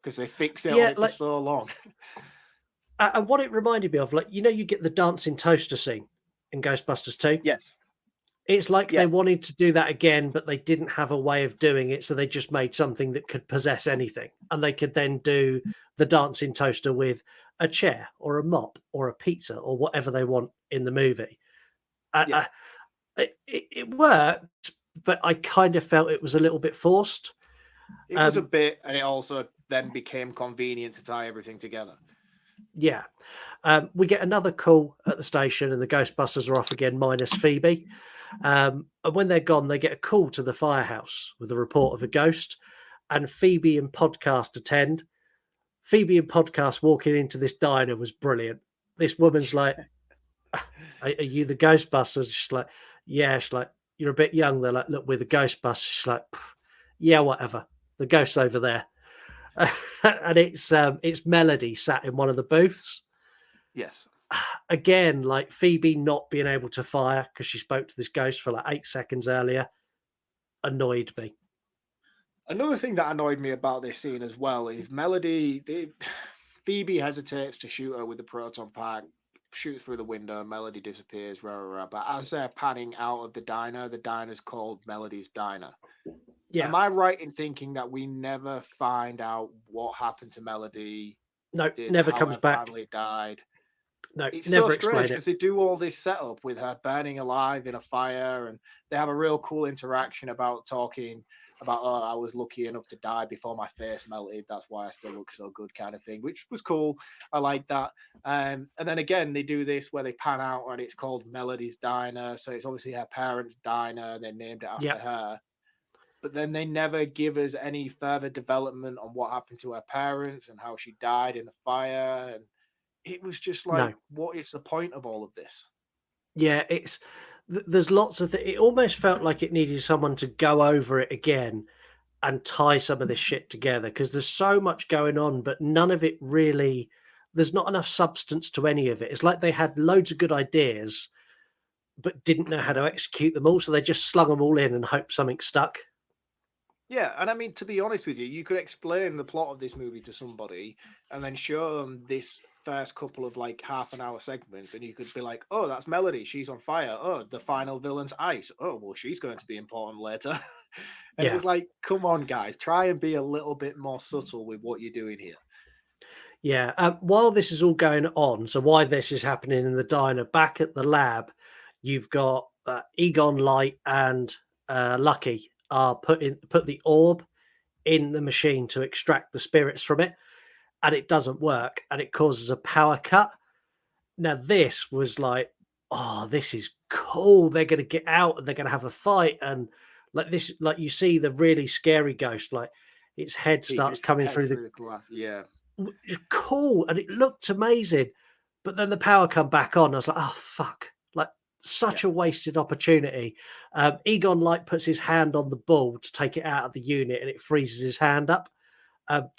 Speaker 2: because they fixated on
Speaker 1: yeah,
Speaker 2: it
Speaker 1: like
Speaker 2: for so long.
Speaker 1: and what it reminded me of, like, you know, you get the dancing toaster scene in Ghostbusters 2.
Speaker 2: Yes.
Speaker 1: It's like
Speaker 2: Yeah.
Speaker 1: they wanted to do that again, but they didn't have a way of doing it. So they just made something that could possess anything. And they could then do the dancing toaster with a chair or a mop or a pizza or whatever they want in the movie.
Speaker 2: Yeah.
Speaker 1: It worked, but I kind of felt it was a little bit forced.
Speaker 2: It was a bit, and it also then became convenient to tie everything together.
Speaker 1: Yeah. We get another call at the station, and the Ghostbusters are off again, minus Phoebe. And when they're gone, they get a call to the firehouse with a report of a ghost, and Phoebe and Podcast attend. Phoebe and Podcast walking into this diner was brilliant. This woman's like, are you the Ghostbusters? She's like, yeah. She's like, you're a bit young. They're like, look, we're the Ghostbusters. She's like, yeah, whatever. The ghost's over there. And it's Melody sat in one of the booths.
Speaker 2: Yes.
Speaker 1: Again, like Phoebe not being able to fire because she spoke to this ghost for like 8 seconds earlier annoyed me.
Speaker 2: Another thing that annoyed me about this scene as well is Phoebe hesitates to shoot her with the proton pack, shoots through the window, Melody disappears, rah, rah, rah. But as they're panning out of the diner's called Melody's Diner.
Speaker 1: Yeah.
Speaker 2: Am I right in thinking that we never find out what happened to Melody?
Speaker 1: No, never
Speaker 2: how
Speaker 1: comes
Speaker 2: her
Speaker 1: back.
Speaker 2: Family died.
Speaker 1: No,
Speaker 2: It's
Speaker 1: never
Speaker 2: so
Speaker 1: explain
Speaker 2: strange
Speaker 1: it.
Speaker 2: because they do all this setup with her burning alive in a fire, and they have a real cool interaction about talking about, oh, I was lucky enough to die before my face melted. That's why I still look so good, kind of thing, which was cool. I like that. And then again, they do this where they pan out and it's called Melody's Diner. So it's obviously her parents' diner. They named it after her. But then they never give us any further development on what happened to her parents and how she died in the fire. And it was just like, what is the point of all of this?
Speaker 1: Yeah, there's lots of it almost felt like it needed someone to go over it again and tie some of this shit together because there's so much going on, but none of it really. There's not enough substance to any of it. It's like they had loads of good ideas, but didn't know how to execute them all, so they just slung them all in and hoped something stuck.
Speaker 2: Yeah, and I mean, to be honest with you, you could explain the plot of this movie to somebody and then show them this first couple of like half an hour segments, and you could be like, oh, that's Melody, she's on fire. Oh, the final villain's ice. Oh, well, she's going to be important later. And it was like, come on, guys, try and be a little bit more subtle with what you're doing here.
Speaker 1: Yeah, while this is all going on, so why this is happening in the diner, back at the lab, you've got Egon Light and Lucky are put the orb in the machine to extract the spirits from it, and it doesn't work, and it causes a power cut. Now this was like, oh, this is cool. They're going to get out and they're going to have a fight, and like this, like you see the really scary ghost, like its head starts coming through the
Speaker 2: glass. Yeah,
Speaker 1: cool, and it looked amazing. But then the power come back on. I was like, oh fuck! Like such a wasted opportunity. Egon Light puts his hand on the ball to take it out of the unit, and it freezes his hand up,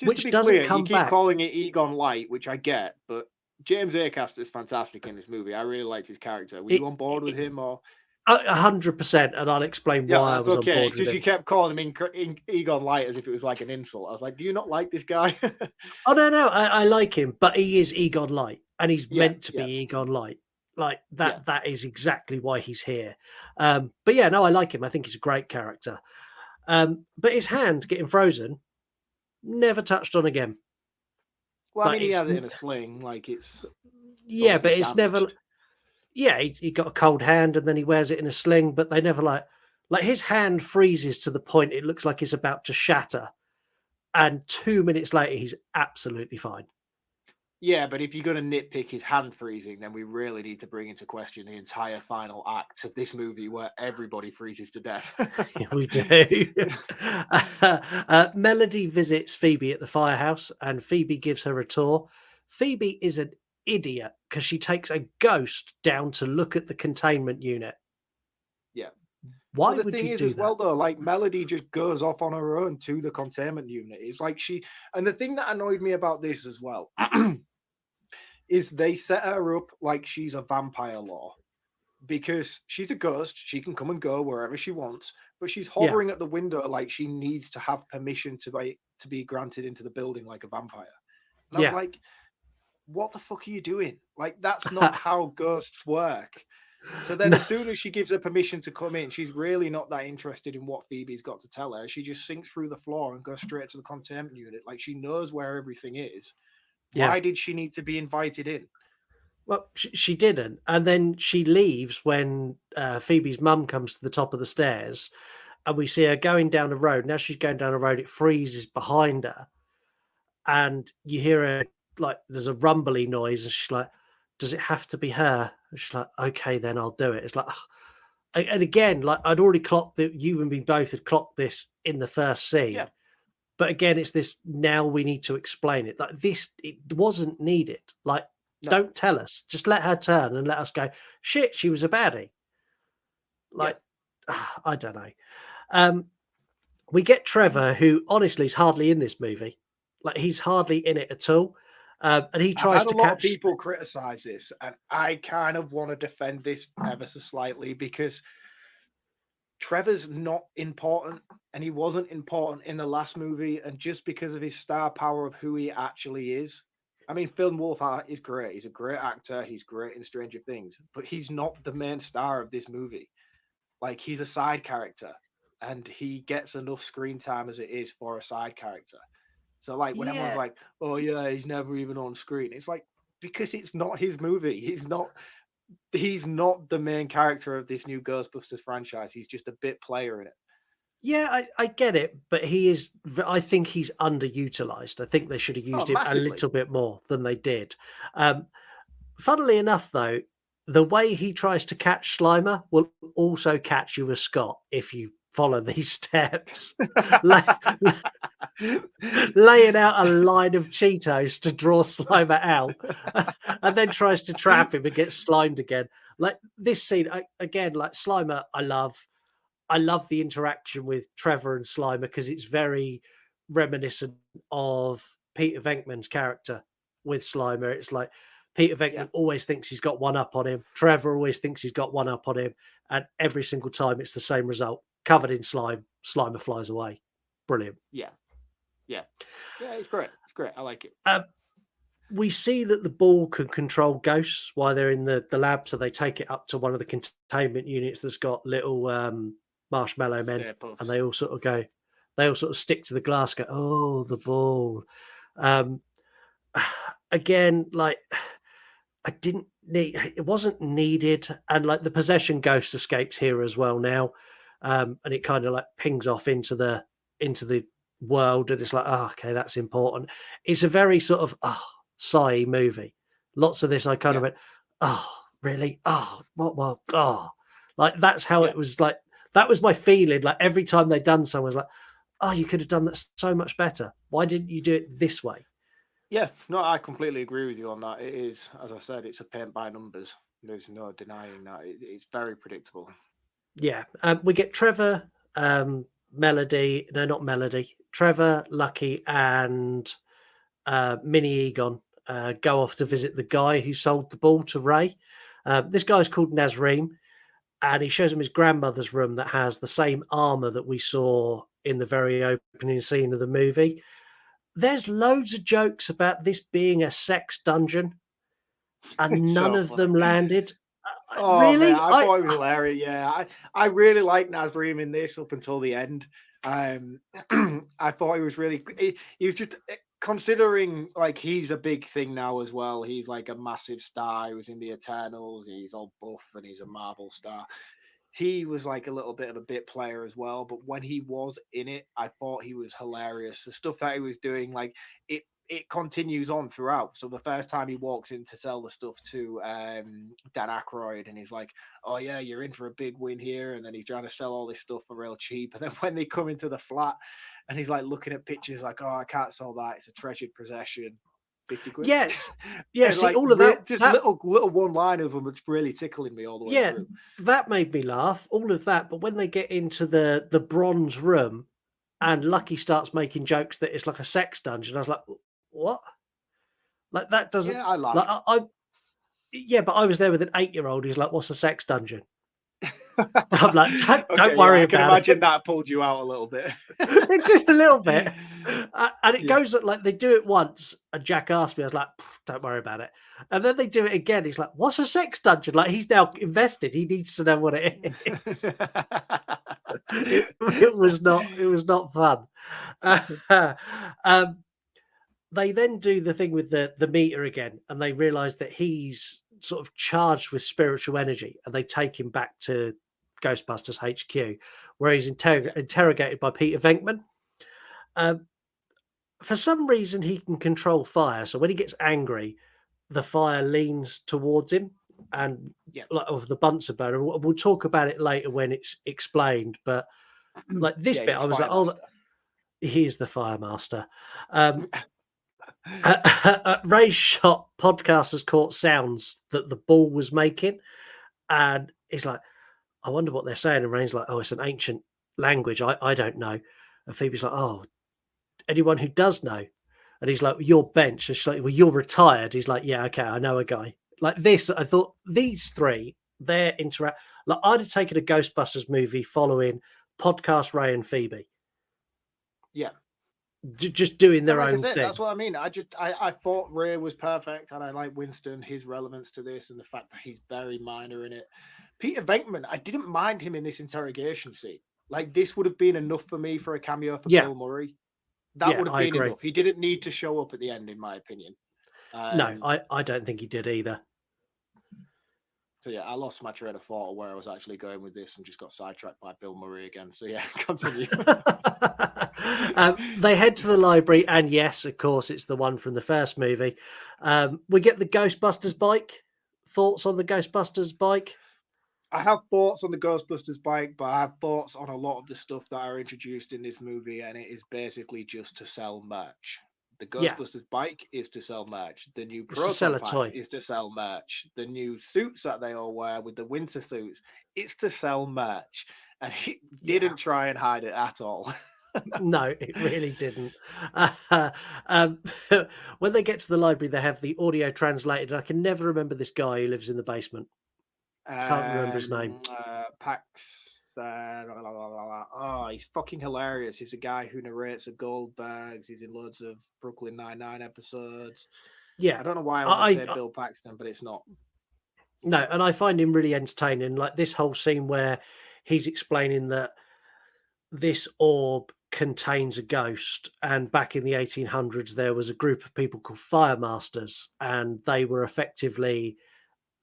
Speaker 1: which doesn't come
Speaker 2: you keep
Speaker 1: back.
Speaker 2: calling it Egon Light, which I get, but James Acaster is fantastic in this movie. I really liked his character. Were you on board with him or?
Speaker 1: 100%, and I'll explain why I was on board with
Speaker 2: because
Speaker 1: him.
Speaker 2: you kept calling him Egon Light as if it was like an insult. I was like, do you not like this guy?
Speaker 1: Oh no, I like him, but he is Egon Light, and he's meant to be Egon Light. Like that. That is exactly why he's here. But yeah, no, I like him. I think he's a great character. But his hand getting frozen, never touched on again.
Speaker 2: Well, I mean, he has it in a sling, like it's
Speaker 1: but it's never. Yeah, he got a cold hand and then he wears it in a sling, but they never like his hand freezes to the point it looks like it's about to shatter. And 2 minutes later, he's absolutely fine.
Speaker 2: Yeah, but if you're going to nitpick his hand freezing, then we really need to bring into question the entire final act of this movie where everybody freezes to death.
Speaker 1: Yeah, we do. Melody visits Phoebe at the firehouse and Phoebe gives her a tour. Phoebe is an idiot because she takes a ghost down to look at the containment unit.
Speaker 2: Yeah.
Speaker 1: Why
Speaker 2: Well, the
Speaker 1: would
Speaker 2: thing
Speaker 1: you
Speaker 2: is,
Speaker 1: do
Speaker 2: as
Speaker 1: that?
Speaker 2: well, though, like Melody just goes off on her own to the containment unit. It's like and the thing that annoyed me about this as well is they set her up like she's a vampire lore, because she's a ghost. She can come and go wherever she wants, but she's hovering at the window like she needs to have permission to be granted into the building like a vampire. And I was like, what the fuck are you doing? Like, that's not how ghosts work. So then as soon as she gives her permission to come in, she's really not that interested in what Phoebe's got to tell her. She just sinks through the floor and goes straight to the containment unit. Like, she knows where everything is. Why did she need to be invited in?
Speaker 1: Well, she didn't. And then she leaves when Phoebe's mum comes to the top of the stairs and we see her going down the road. Now she's going down the road, it freezes behind her. And you hear her, like, there's a rumbly noise. And she's like, does it have to be her? And she's like, okay, then I'll do it. It's like, and again, like, I'd already clocked that you and me both had clocked this in the first scene.
Speaker 2: Yeah.
Speaker 1: But again, it's this, now we need to explain it. Like, this, it wasn't needed. Like, don't tell us. Just let her turn and let us go, shit, she was a baddie. Like, I don't know. We get Trevor, who honestly is hardly in this movie. Like, he's hardly in it at all. And he tries
Speaker 2: I've had
Speaker 1: to
Speaker 2: a lot
Speaker 1: catch
Speaker 2: of people criticize this, and I kind of want to defend this ever so slightly, because Trevor's not important, and he wasn't important in the last movie, and just because of his star power of who he actually is. I mean, Finn Wolfhard is great. He's a great actor. He's great in Stranger Things, but he's not the main star of this movie. Like, he's a side character, and he gets enough screen time as it is for a side character. So, like, when everyone's like, oh, yeah, he's never even on screen, it's like, because it's not his movie. He's not the main character of this new Ghostbusters franchise. He's just a bit player in it.
Speaker 1: Yeah, I get it, but he is. I think he's underutilized. I think they should have used him a little bit more than they did. Funnily enough, though, the way he tries to catch Slimer will also catch you as Scott if you follow these steps. Laying out a line of Cheetos to draw Slimer out, and then tries to trap him and gets slimed again. Like, this scene again, like Slimer, I love the interaction with Trevor and Slimer because it's very reminiscent of Peter Venkman's character with Slimer. It's like Peter Venkman always thinks he's got one up on him. Trevor always thinks he's got one up on him. And every single time it's the same result. Covered in slime, Slimer flies away. Brilliant.
Speaker 2: Yeah, it's great. It's great. I like it.
Speaker 1: We see that the ball can control ghosts while they're in the lab, so they take it up to one of the containment units that's got little marshmallow men, and they all sort of stick to the glass, go, oh, the ball. Again, like, it wasn't needed, and like the possession ghost escapes here as well now, and it kind of like pings off into the world, and it's like, oh, okay, that's important. It's a very sort of sigh movie. Lots of this I kind of went, oh, really? Oh, what? Oh, like, that's how it was. Like, that was my feeling. Like, every time they'd done something, I was like, oh, you could have done that so much better. Why didn't you do it this way?
Speaker 2: Yeah, no, I completely agree with you on that. It is, as I said, it's a paint by numbers. There's no denying that. It's very predictable.
Speaker 1: Yeah. We get Trevor, Melody, no, not Melody, Trevor, Lucky, and Mini Egon go off to visit the guy who sold the ball to Ray. This guy's called Nazreem, and he shows him his grandmother's room that has the same armor that we saw in the very opening scene of the movie. There's loads of jokes about this being a sex dungeon, and none of them landed.
Speaker 2: Oh,
Speaker 1: really?
Speaker 2: Man, I thought it was hilarious. Yeah, I really liked Nazreem in this up until the end. I thought he was really. He was just considering like he's a big thing now as well. He's like a massive star. He was in the Eternals. He's all buff and he's a Marvel star. He was like a little bit of a bit player as well. But when he was in it, I thought he was hilarious. The stuff that he was doing, like it continues on throughout. So the first time he walks in to sell the stuff to Dan Aykroyd, and he's like, "Oh yeah, you're in for a big win here," and then he's trying to sell all this stuff for real cheap. And then when they come into the flat, and he's like looking at pictures, like, "Oh, I can't sell that. It's a treasured possession." 50 quid.
Speaker 1: Yes. Yeah,
Speaker 2: And
Speaker 1: see,
Speaker 2: like
Speaker 1: all of that.
Speaker 2: just
Speaker 1: that
Speaker 2: little one-liners of them, which really tickling me all the way
Speaker 1: yeah,
Speaker 2: through.
Speaker 1: that made me laugh. All of that. But when they get into the bronze room and Lucky starts making jokes that it's like a sex dungeon, I was like, what? Like that doesn't.
Speaker 2: Yeah, I
Speaker 1: Like
Speaker 2: laughed.
Speaker 1: yeah, but I was there with an 8-year-old who's like, "What's a sex dungeon?" I'm like, don't
Speaker 2: Okay,
Speaker 1: worry
Speaker 2: I can
Speaker 1: about
Speaker 2: imagine
Speaker 1: it.
Speaker 2: that pulled you out a little bit.
Speaker 1: Just a little bit. And it
Speaker 2: Yeah.
Speaker 1: goes like they do it once, and Jack asked me, I was like, don't worry about it. And then they do it again. He's like, what's a sex dungeon? Like he's now invested. He needs to know what it is. it was not fun. They then do the thing with the meter again, and they realize that he's sort of charged with spiritual energy, and they take him back to Ghostbusters HQ, where he's interrogated by Peter Venkman. For some reason, he can control fire. So when he gets angry, the fire leans towards him, and like of the Bunsen burner. We'll talk about it later when it's explained. But like this bit, I was like, "Oh, he is the fire master." Ray's shot podcasters caught sounds that the ball was making, and he's like, I wonder what they're saying. And Ray's like, oh, it's an ancient language. I don't know. And Phoebe's like, oh, anyone who does know. And he's like, you're bench. And she's like, well, you're retired. He's like, yeah, okay, I know a guy. Like this, I thought these three, their interact. Like I'd have taken a Ghostbusters movie following podcast Ray and Phoebe.
Speaker 2: Yeah.
Speaker 1: Just doing their
Speaker 2: like
Speaker 1: own
Speaker 2: I said,
Speaker 1: thing.
Speaker 2: That's what I mean. I thought Ray was perfect, and I like Winston, his relevance to this, and the fact that he's very minor in it. Peter Venkman, I didn't mind him in this interrogation scene. Like this would have been enough for me for a cameo for Bill Murray. That would have been enough. He didn't need to show up at the end, in my opinion.
Speaker 1: No, I don't think he did either.
Speaker 2: So yeah, I lost my train of thought of where I was actually going with this and just got sidetracked by Bill Murray again. So yeah, continue.
Speaker 1: They head to the library, and yes, of course, it's the one from the first movie. We get the Ghostbusters bike. Thoughts on the Ghostbusters bike?
Speaker 2: I have thoughts on the Ghostbusters bike, but I have thoughts on a lot of the stuff that are introduced in this movie, and it is basically just to sell merch. The Ghostbusters bike is to sell merch. The new proton pack is to sell merch. The new suits that they all wear with the winter suits, it's to sell merch. And he didn't try and hide it at all.
Speaker 1: No, it really didn't. When they get to the library, they have the audio translated. I can never remember this guy who lives in the basement. Can't remember his name.
Speaker 2: Pax. Oh, he's fucking hilarious. He's a guy who narrates the Goldbergs. He's in loads of Brooklyn Nine-Nine episodes.
Speaker 1: Yeah.
Speaker 2: I don't know why I want to say Bill Paxton, but it's not.
Speaker 1: No, and I find him really entertaining. Like this whole scene where he's explaining that this orb contains a ghost, and back in the 1800s there was a group of people called fire masters, and they were effectively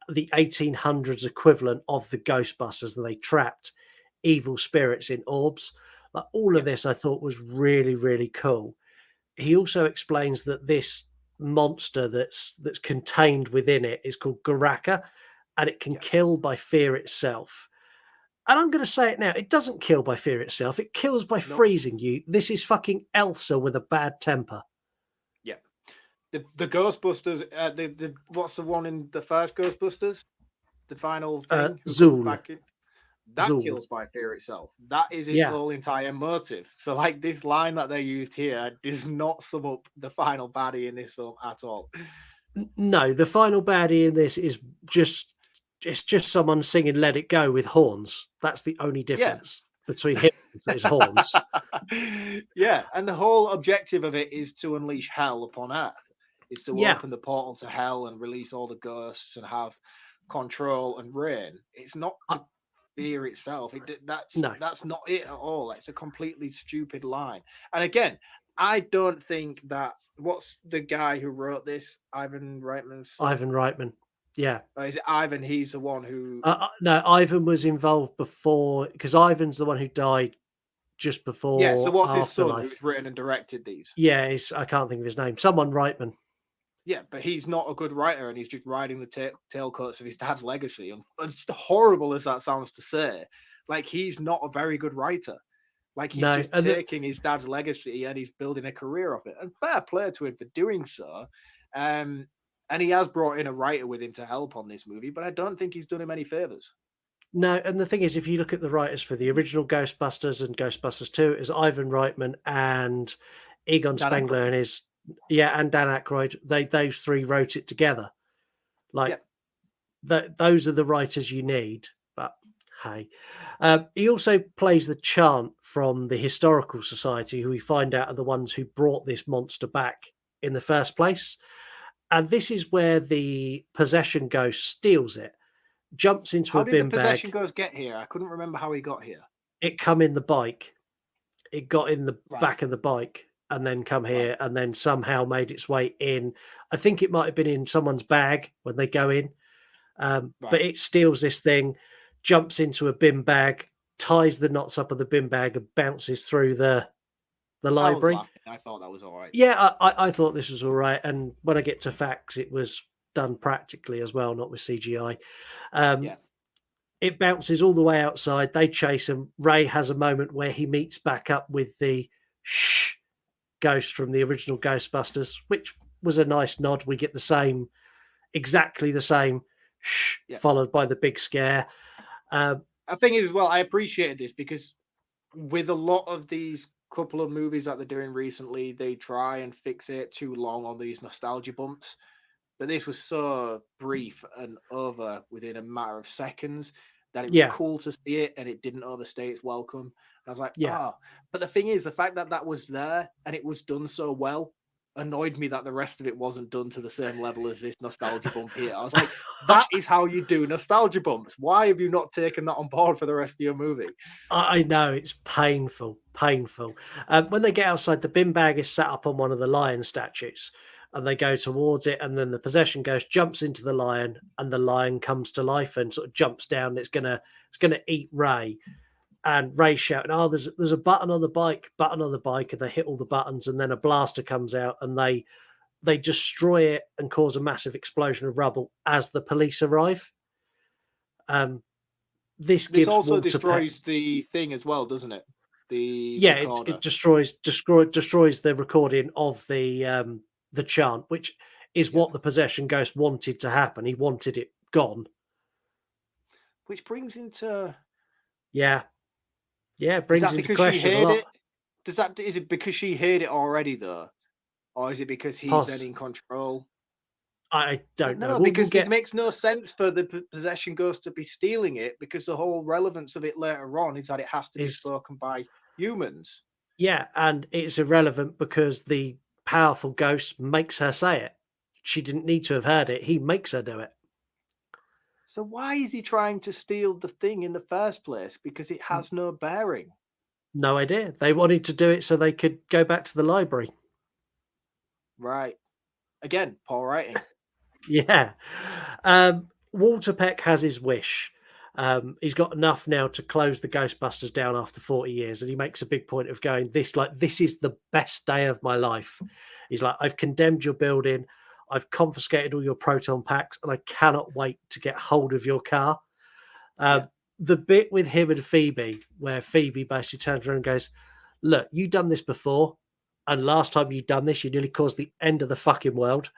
Speaker 1: the 1800s equivalent of the Ghostbusters, and they trapped evil spirits in orbs. Like all of this I thought was really, really cool. He also explains that this monster that's contained within it is called Garaka, and it can kill by fear itself. And I'm going to say it now, it doesn't kill by fear itself, it kills by freezing you. This is fucking Elsa with a bad temper.
Speaker 2: Yeah. The Ghostbusters, the what's the one in the first Ghostbusters? The final thing?
Speaker 1: Zool.
Speaker 2: That kills by fear itself. That is its whole entire motive. So, like, this line that they used here does not sum up the final baddie in this film at all.
Speaker 1: No, the final baddie in this is just someone singing "Let It Go" with horns. That's the only difference between him and his horns.
Speaker 2: Yeah, and the whole objective of it is to unleash hell upon Earth. Is to open the portal to hell and release all the ghosts and have control and reign. It's not to fear itself. That's not it at all. It's a completely stupid line. And again, I don't think that. What's the guy who wrote this? Ivan Reitman's son.
Speaker 1: Ivan Reitman. Yeah.
Speaker 2: Is it Ivan? He's the one who.
Speaker 1: No, Ivan was involved before, because Ivan's the one who died just before.
Speaker 2: Yeah. So what's his son
Speaker 1: Afterlife.
Speaker 2: who's written and directed these?
Speaker 1: Yeah, I can't think of his name. Someone Reitman.
Speaker 2: Yeah, but he's not a good writer, and he's just riding the tailcoats of his dad's legacy. And as horrible as that sounds to say, like he's not a very good writer. Like he's just taking his dad's legacy and he's building a career off it. And fair play to him for doing so. And he has brought in a writer with him to help on this movie, but I don't think he's done him any favors.
Speaker 1: No, and the thing is, if you look at the writers for the original Ghostbusters and Ghostbusters 2, it's Ivan Reitman and Egon Spengler and and Dan Aykroyd. Those three wrote it together. Like those are the writers you need. But hey, he also plays the chant from the Historical Society, who we find out are the ones who brought this monster back in the first place. And this is where the possession ghost steals it, jumps into a bin bag.
Speaker 2: How did the possession ghost get here? I couldn't remember how he got here.
Speaker 1: It come in the bike. It got in the back of the bike and then come here and then somehow made its way in. I think it might have been in someone's bag when they go in. But it steals this thing, jumps into a bin bag, ties the knots up of the bin bag and bounces through the library.
Speaker 2: I thought that was all right.
Speaker 1: Yeah, I thought this was all right. And when I get to facts, it was done practically as well, not with CGI. It bounces all the way outside. They chase him. Ray has a moment where he meets back up with the shh ghost from the original Ghostbusters, which was a nice nod. We get exactly the same shh, followed by the big scare.
Speaker 2: I think as well, I appreciated this because with a lot of these couple of movies that they're doing recently, they try and fixate too long on these nostalgia bumps. But this was so brief and over within a matter of seconds that it was cool to see it and it didn't overstay its welcome. And I was like, But the thing is, the fact that that was there and it was done so well annoyed me that the rest of it wasn't done to the same level as this nostalgia bump here. I was like, that is how you do nostalgia bumps. Why have you not taken that on board for the rest of your movie?
Speaker 1: I know, it's painful. When they get outside, the bin bag is set up on one of the lion statues. And they go towards it, and then the possession ghost jumps into the lion, and the lion comes to life and sort of jumps down. It's gonna eat Ray, and Ray shouting, "Oh, there's a button on the bike!" And they hit all the buttons, and then a blaster comes out, and they destroy it and cause a massive explosion of rubble as the police arrive. This
Speaker 2: also destroys the thing as well, doesn't it?
Speaker 1: It destroys the recording of the chant, which is what the possession ghost wanted to happen. He wanted it gone.
Speaker 2: Which brings into
Speaker 1: brings into question a lot.
Speaker 2: Is it because she heard it already though, or is it because he's then in control?
Speaker 1: I don't know.
Speaker 2: Because it makes no sense for the possession ghost to be stealing it, because the whole relevance of it later on is that it has to be spoken by humans.
Speaker 1: Yeah, and it's irrelevant because the powerful ghost makes her say it. She didn't need to have heard it. He makes her do it.
Speaker 2: So why is he trying to steal the thing in the first place? Because it has no bearing.
Speaker 1: No idea. They wanted to do it so they could go back to the library.
Speaker 2: Right. Again, poor writing.
Speaker 1: Yeah. Walter Peck has his wish. He's got enough now to close the Ghostbusters down after 40 years, and he makes a big point of going, this is the best day of my life. He's like, I've condemned your building, I've confiscated all your proton packs, and I cannot wait to get hold of your car. The bit with him and Phoebe, where Phoebe basically turns around and goes, look, you've done this before, and last time you've done this, you nearly caused the end of the fucking world.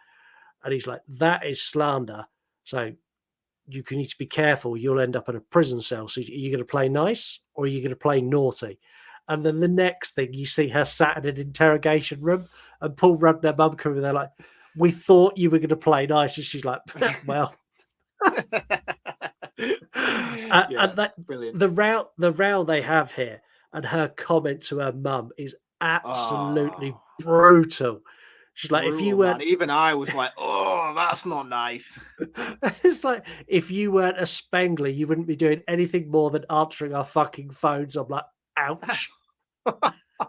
Speaker 1: And he's like, that is slander. So you need to be careful. You'll end up in a prison cell. So are you going to play nice or are you going to play naughty? And then the next thing, you see her sat in an interrogation room and Paul Rudd and her mum come in there like, we thought you were going to play nice. And she's like, well. And that,
Speaker 2: brilliant.
Speaker 1: The row they have here and her comment to her mum is absolutely brutal. She's like, if you weren't,
Speaker 2: even I was like, oh, that's not nice.
Speaker 1: It's like, if you weren't a Spengler, you wouldn't be doing anything more than answering our fucking phones. I'm like, ouch.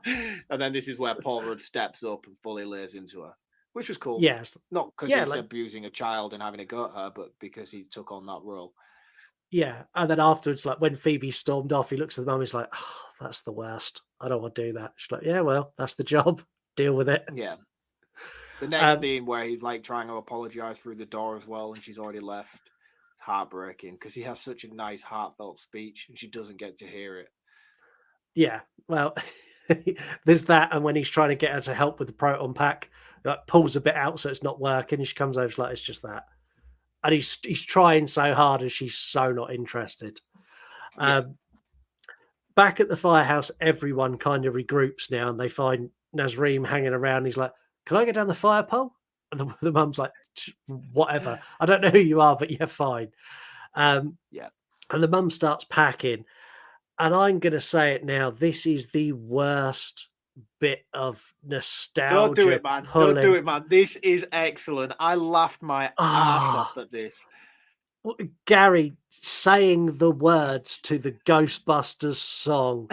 Speaker 2: And then this is where Paul Rudd steps up and fully lays into her, which was cool.
Speaker 1: Yes.
Speaker 2: Not because
Speaker 1: Yeah,
Speaker 2: he's
Speaker 1: like,
Speaker 2: abusing a child and having a go at her, but because he took on that role.
Speaker 1: yeah. And then afterwards, like when Phoebe stormed off, he looks at the mum, he's like, oh, that's the worst. I don't want to do that. She's like, yeah, well, that's the job. Deal with it.
Speaker 2: Yeah. The next scene where he's like trying to apologize through the door as well, and she's already left. It's heartbreaking because he has such a nice, heartfelt speech, and she doesn't get to hear it.
Speaker 1: Yeah. Well, there's that. And when he's trying to get her to help with the proton pack, like pulls a bit out so it's not working. And she comes over, she's like, it's just that. And he's trying so hard and she's so not interested.
Speaker 2: Yeah.
Speaker 1: Back at the firehouse, everyone kind of regroups now and they find Nazreem hanging around. He's like, can I get down the fire pole? And the mum's like, whatever. I don't know who you are, but yeah, fine.
Speaker 2: Yeah.
Speaker 1: And the mum starts packing. And I'm going to say it now. This is the worst bit of nostalgia.
Speaker 2: Don't do it, man.
Speaker 1: Pulling.
Speaker 2: Don't do it, man. This is excellent. I laughed my ass off at this.
Speaker 1: Gary saying the words to the Ghostbusters song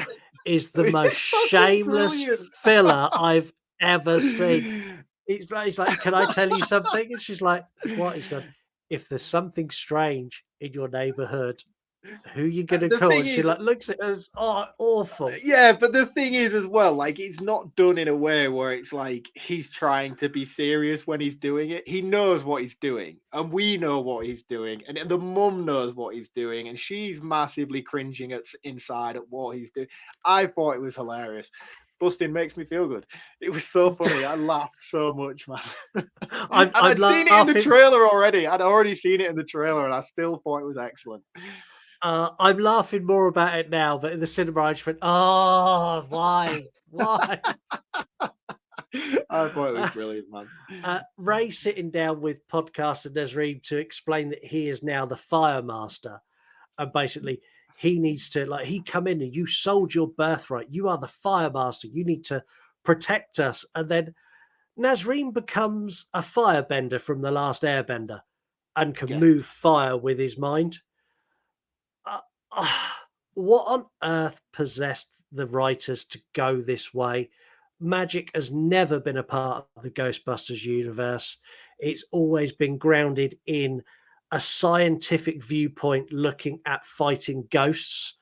Speaker 1: is the most shameless filler I've ever seen. He's like, can I tell you something? And she's like, what? He's like, if there's something strange in your neighborhood, who you gonna call? And she like looks at us, oh, awful.
Speaker 2: Yeah, but the thing is as well, like it's not done in a way where it's like he's trying to be serious when he's doing it. He knows what he's doing, and we know what he's doing, and the mum knows what he's doing, and she's massively cringing inside at what he's doing. I thought it was hilarious. Busting makes me feel good. It was so funny. I laughed so much, man. I'd seen it in the trailer already. I'd already seen it in the trailer, and I still thought it was excellent.
Speaker 1: I'm laughing more about it now, but in the cinema, I just went, "Oh, why? Why?"
Speaker 2: I thought it was brilliant, man.
Speaker 1: Ray sitting down with podcaster Nazreem to explain that he is now the fire master, and basically he needs to he come in and you sold your birthright. You are the fire master. You need to protect us. And then Nazreem becomes a firebender from The Last Airbender and can move fire with his mind. What on earth possessed the writers to go this way? Magic has never been a part of the Ghostbusters universe. It's always been grounded in a scientific viewpoint looking at fighting ghosts.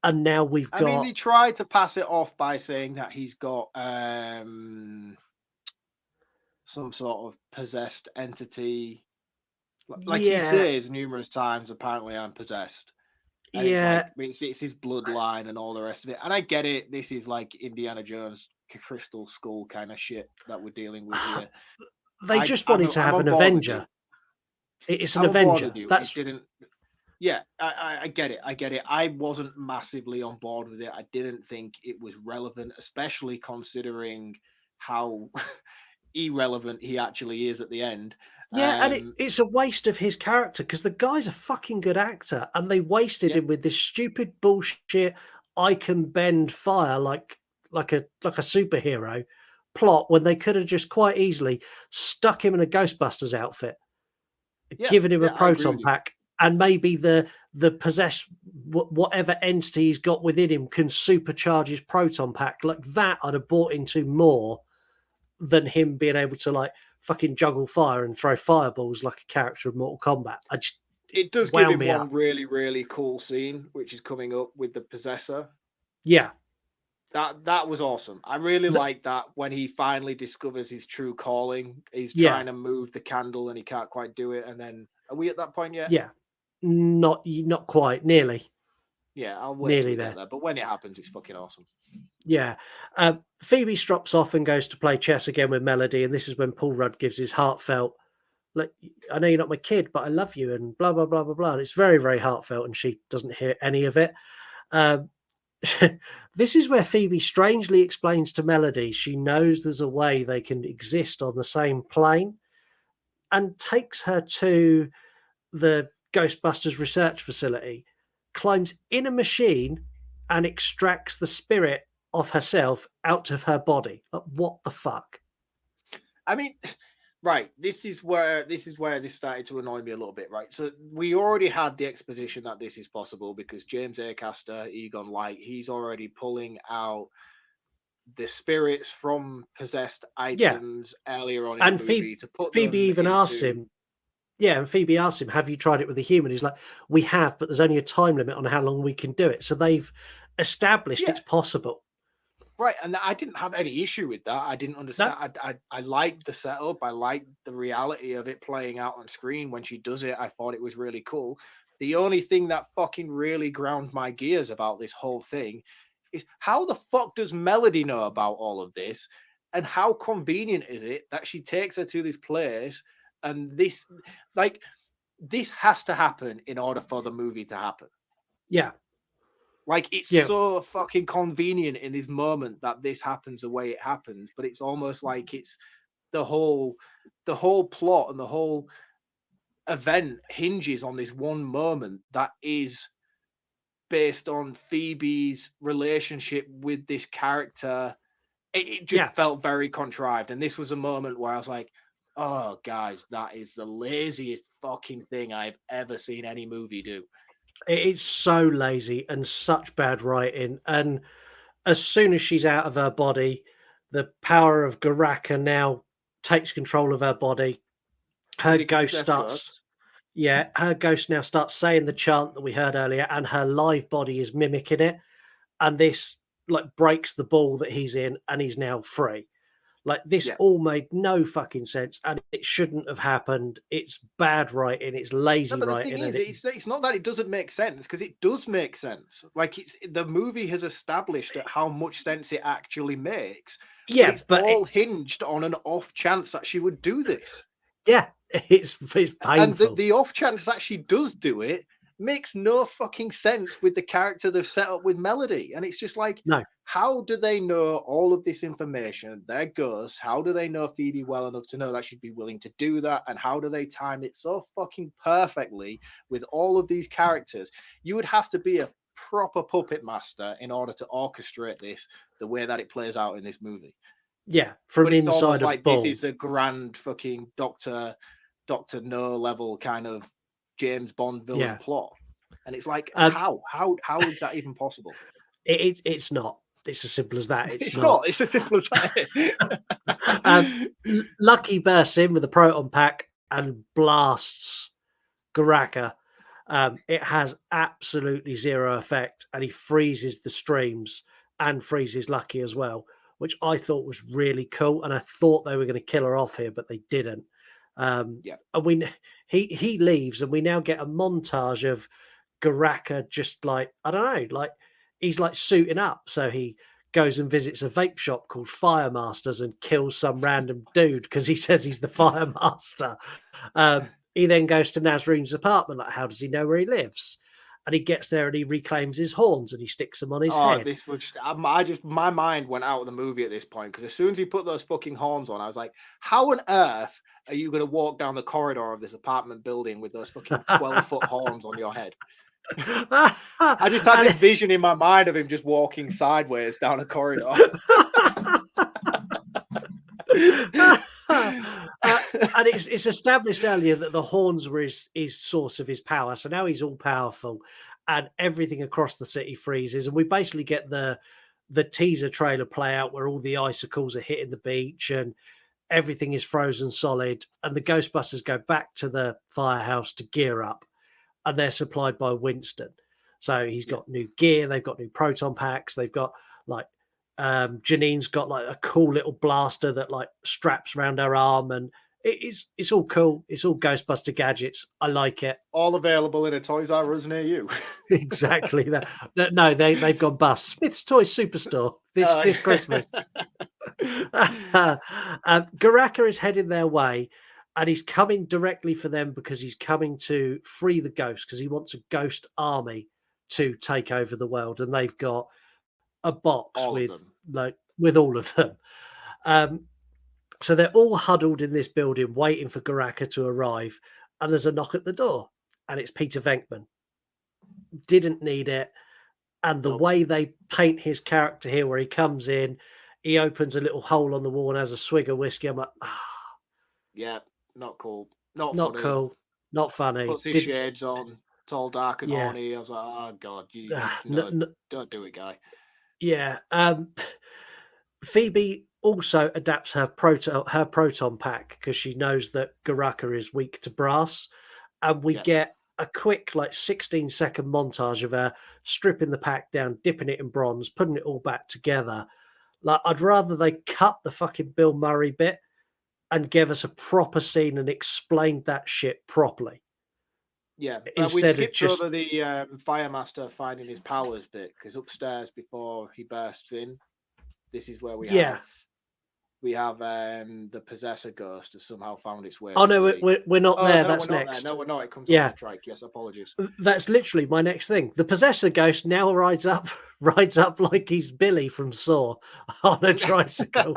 Speaker 1: And now we've got...
Speaker 2: I mean, they tried to pass it off by saying that he's got some sort of possessed entity. Like he says numerous times, apparently I'm possessed. And it's his bloodline and all the rest of it. And I get it. This is like Indiana Jones Crystal Skull kind of shit that we're dealing with here.
Speaker 1: They just wanted to have an Avenger. It's an Avenger. That's...
Speaker 2: Yeah, I get it. I get it. I wasn't massively on board with it. I didn't think it was relevant, especially considering how irrelevant he actually is at the end.
Speaker 1: Yeah, and it's a waste of his character because the guy's a fucking good actor, and they wasted him with this stupid bullshit. I can bend fire like a superhero plot when they could have just quite easily stuck him in a Ghostbusters outfit, given him a proton pack, and maybe the possessed whatever entity he's got within him can supercharge his proton pack. Like that, I'd have bought into more than him being able to fucking juggle fire and throw fireballs like a character of Mortal Kombat.
Speaker 2: It does give him one really, really cool scene, which is coming up with the Possessor.
Speaker 1: Yeah.
Speaker 2: That was awesome. I really like that when he finally discovers his true calling. He's trying to move the candle and he can't quite do it. And then, are we at that point yet?
Speaker 1: Yeah. Not quite. Nearly.
Speaker 2: Yeah, I'll wait
Speaker 1: nearly
Speaker 2: there. But when it happens, it's fucking awesome.
Speaker 1: Yeah. Phoebe strops off and goes to play chess again with Melody, and this is when Paul Rudd gives his heartfelt, "Look, I know you're not my kid, but I love you," and blah, blah, blah, blah, blah. And it's very, very heartfelt, and she doesn't hear any of it. This is where Phoebe strangely explains to Melody she knows there's a way they can exist on the same plane, and takes her to the Ghostbusters research facility, climbs in a machine and extracts the spirit of herself out of her body. What the fuck?
Speaker 2: I mean, right. This is where this started to annoy me a little bit, right? So we already had the exposition that this is possible because James Acaster, Egon Light, he's already pulling out the spirits from possessed items earlier on in
Speaker 1: And
Speaker 2: the movie to put
Speaker 1: Phoebe
Speaker 2: them
Speaker 1: even asks
Speaker 2: into...
Speaker 1: him, and Phoebe asks him, "Have you tried it with a human?" He's like, "We have, but there's only a time limit on how long we can do it." So they've established it's possible.
Speaker 2: Right, and I didn't have any issue with that. I didn't understand. I liked the setup. I liked the reality of it playing out on screen when she does it. I thought it was really cool. The only thing that fucking really ground my gears about this whole thing is how the fuck does Melody know about all of this? And how convenient is it that she takes her to this place and this has to happen in order for the movie to happen.
Speaker 1: Yeah.
Speaker 2: Like, it's so fucking convenient in this moment that this happens the way it happens, but it's almost like it's the whole plot and the whole event hinges on this one moment that is based on Phoebe's relationship with this character. It just felt very contrived, and this was a moment where I was like, oh, guys, that is the laziest fucking thing I've ever seen any movie do.
Speaker 1: It's so lazy and such bad writing. And as soon as she's out of her body, the power of Garaka now takes control of her body. Her ghost starts... her ghost now starts saying the chant that we heard earlier, and her live body is mimicking it. And this breaks the ball that he's in, and he's now free. This all made no fucking sense, and it shouldn't have happened. It's bad writing. It's lazy writing.
Speaker 2: The thing is, it's not that it doesn't make sense, because it does make sense. The movie has established how much sense it actually makes.
Speaker 1: Yeah,
Speaker 2: but it's all hinged on an off chance that she would do this.
Speaker 1: Yeah, it's painful.
Speaker 2: And the off chance that she does do it makes no fucking sense with the character they've set up with Melody. And it's just like,
Speaker 1: no.
Speaker 2: How do they know all of this information? They're ghosts. How do they know Phoebe well enough to know that she'd be willing to do that? And how do they time it so fucking perfectly with all of these characters? You would have to be a proper puppet master in order to orchestrate this the way that it plays out in this movie.
Speaker 1: Yeah, from
Speaker 2: but it's
Speaker 1: inside
Speaker 2: almost
Speaker 1: a
Speaker 2: like
Speaker 1: ball.
Speaker 2: This is a grand fucking Dr. No level kind of James Bond villain plot. And it's like, how is that even possible?
Speaker 1: It's not. It's as simple as that.
Speaker 2: It's not. It's as simple as
Speaker 1: that. Lucky bursts in with a proton pack and blasts Garaka. It has absolutely zero effect, and he freezes the streams and freezes Lucky as well, which I thought was really cool. And I thought they were going to kill her off here, but they didn't. And he leaves, and we now get a montage of Garaka just I don't know, he's suiting up. So he goes and visits a vape shop called Fire Masters and kills some random dude because he says he's the Fire Master. He then goes to Nazreen's apartment. How does he know where he lives? And he gets there and he reclaims his horns and he sticks them on his head.
Speaker 2: This was my mind went out of the movie at this point, because as soon as he put those fucking horns on, I was like, how on earth are you going to walk down the corridor of this apartment building with those fucking 12-foot horns on your head? I just had this vision in my mind of him just walking sideways down a corridor.
Speaker 1: And it's established earlier that the horns were his source of his power. So now he's all powerful, and everything across the city freezes. And we basically get the teaser trailer play out where all the icicles are hitting the beach and everything is frozen solid. And the Ghostbusters go back to the firehouse to gear up. And they're supplied by Winston. So he's got new gear. They've got new proton packs. They've got Janine's got a cool little blaster that straps around her arm, and it's all cool. It's all Ghostbuster gadgets. I like it.
Speaker 2: All available in a Toys R Us near you.
Speaker 1: Exactly that. No, they've gone bust. Smith's Toy Superstore this Christmas. Garaka is heading their way. And he's coming directly for them because he's coming to free the ghost, because he wants a ghost army to take over the world. And they've got a box with all of them. So they're all huddled in this building waiting for Garaka to arrive. And there's a knock at the door, and it's Peter Venkman. Didn't need it. And the way they paint his character here, where he comes in, he opens a little hole on the wall and has a swig of whiskey. I'm like,
Speaker 2: yeah. Not cool. Not funny.
Speaker 1: Cool. Not funny.
Speaker 2: Puts his shades on. It's all dark and horny. I was like, oh god, don't do it, guy.
Speaker 1: Yeah. Phoebe also adapts her proton pack because she knows that Garaka is weak to brass, and we get a quick 16-second montage of her stripping the pack down, dipping it in bronze, putting it all back together. Like, I'd rather they cut the fucking Bill Murray bit and give us a proper scene and explained that shit properly.
Speaker 2: Yeah, we
Speaker 1: Instead of
Speaker 2: skipped
Speaker 1: just
Speaker 2: over the Fire Master finding his powers bit, because upstairs before he bursts in, this is where we have the Possessor ghost has somehow found its way.
Speaker 1: Oh no, we're not there.
Speaker 2: No,
Speaker 1: That's
Speaker 2: we're not
Speaker 1: next.
Speaker 2: there. No, we're not. It comes
Speaker 1: Yeah.
Speaker 2: on the trike. Yes, apologies.
Speaker 1: That's literally my next thing. The Possessor ghost now rides up like he's Billy from Saw on a tricycle.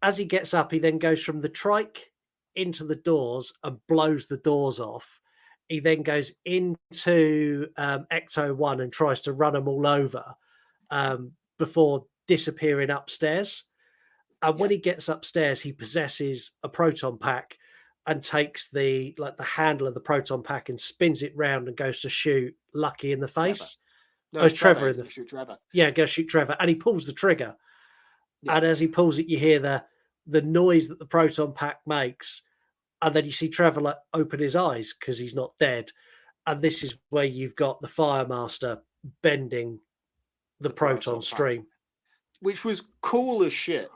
Speaker 1: As he gets up, he then goes from the trike into the doors and blows the doors off. He then goes into Ecto 1 and tries to run them all over before disappearing upstairs. And when he gets upstairs, he possesses a proton pack and takes the handle of the proton pack and spins it round and goes to shoot Lucky in the face. Trevor in the
Speaker 2: shoot Trevor.
Speaker 1: Yeah, go shoot Trevor, and he pulls the trigger. Yeah. And as he pulls it, you hear the noise that the proton pack makes, and then you see Trevor open his eyes because he's not dead. And this is where you've got the Fire Master bending the proton stream,
Speaker 2: which was cool as shit.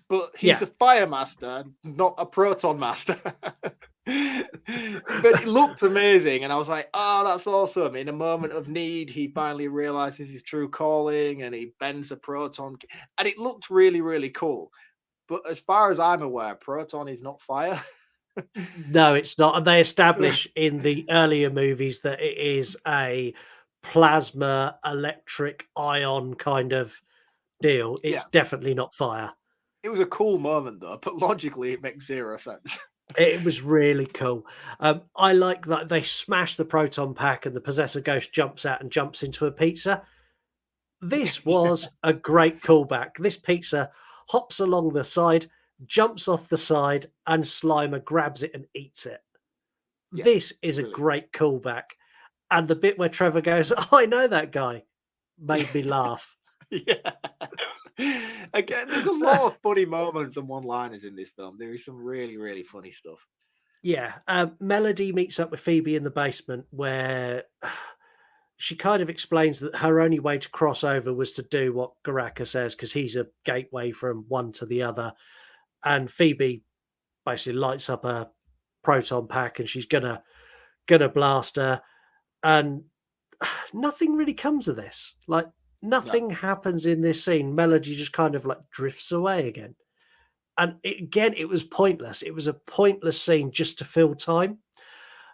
Speaker 2: But he's a Fire Master, not a Proton Master. But it looked amazing, and I was like, "Oh, that's awesome!" In a moment of need, he finally realizes his true calling, and he bends a proton, and it looked really, really cool. But as far as I'm aware, proton is not fire.
Speaker 1: No, it's not. And they establish in the earlier movies that it is a plasma electric ion kind of deal. It's definitely not fire.
Speaker 2: It was a cool moment, though, but logically, it makes zero sense.
Speaker 1: It was really cool. I like that they smash the proton pack and the Possessor ghost jumps out and jumps into a pizza. This was a great callback. This pizza hops along the side, jumps off the side, and Slimer grabs it and eats it. Yeah, this is a great callback. And the bit where Trevor goes, "Oh, I know that guy," made me laugh.
Speaker 2: Yeah. Again, there's a lot of funny moments and one-liners in this film. There is some really, really funny stuff.
Speaker 1: Yeah. Melody meets up with Phoebe in the basement where she kind of explains that her only way to cross over was to do what Garaka says because he's a gateway from one to the other. And Phoebe basically lights up a proton pack and she's gonna blast her. And nothing really comes of this. Nothing happens in this scene. Melody just kind of drifts away again. And it was pointless. It was a pointless scene just to fill time.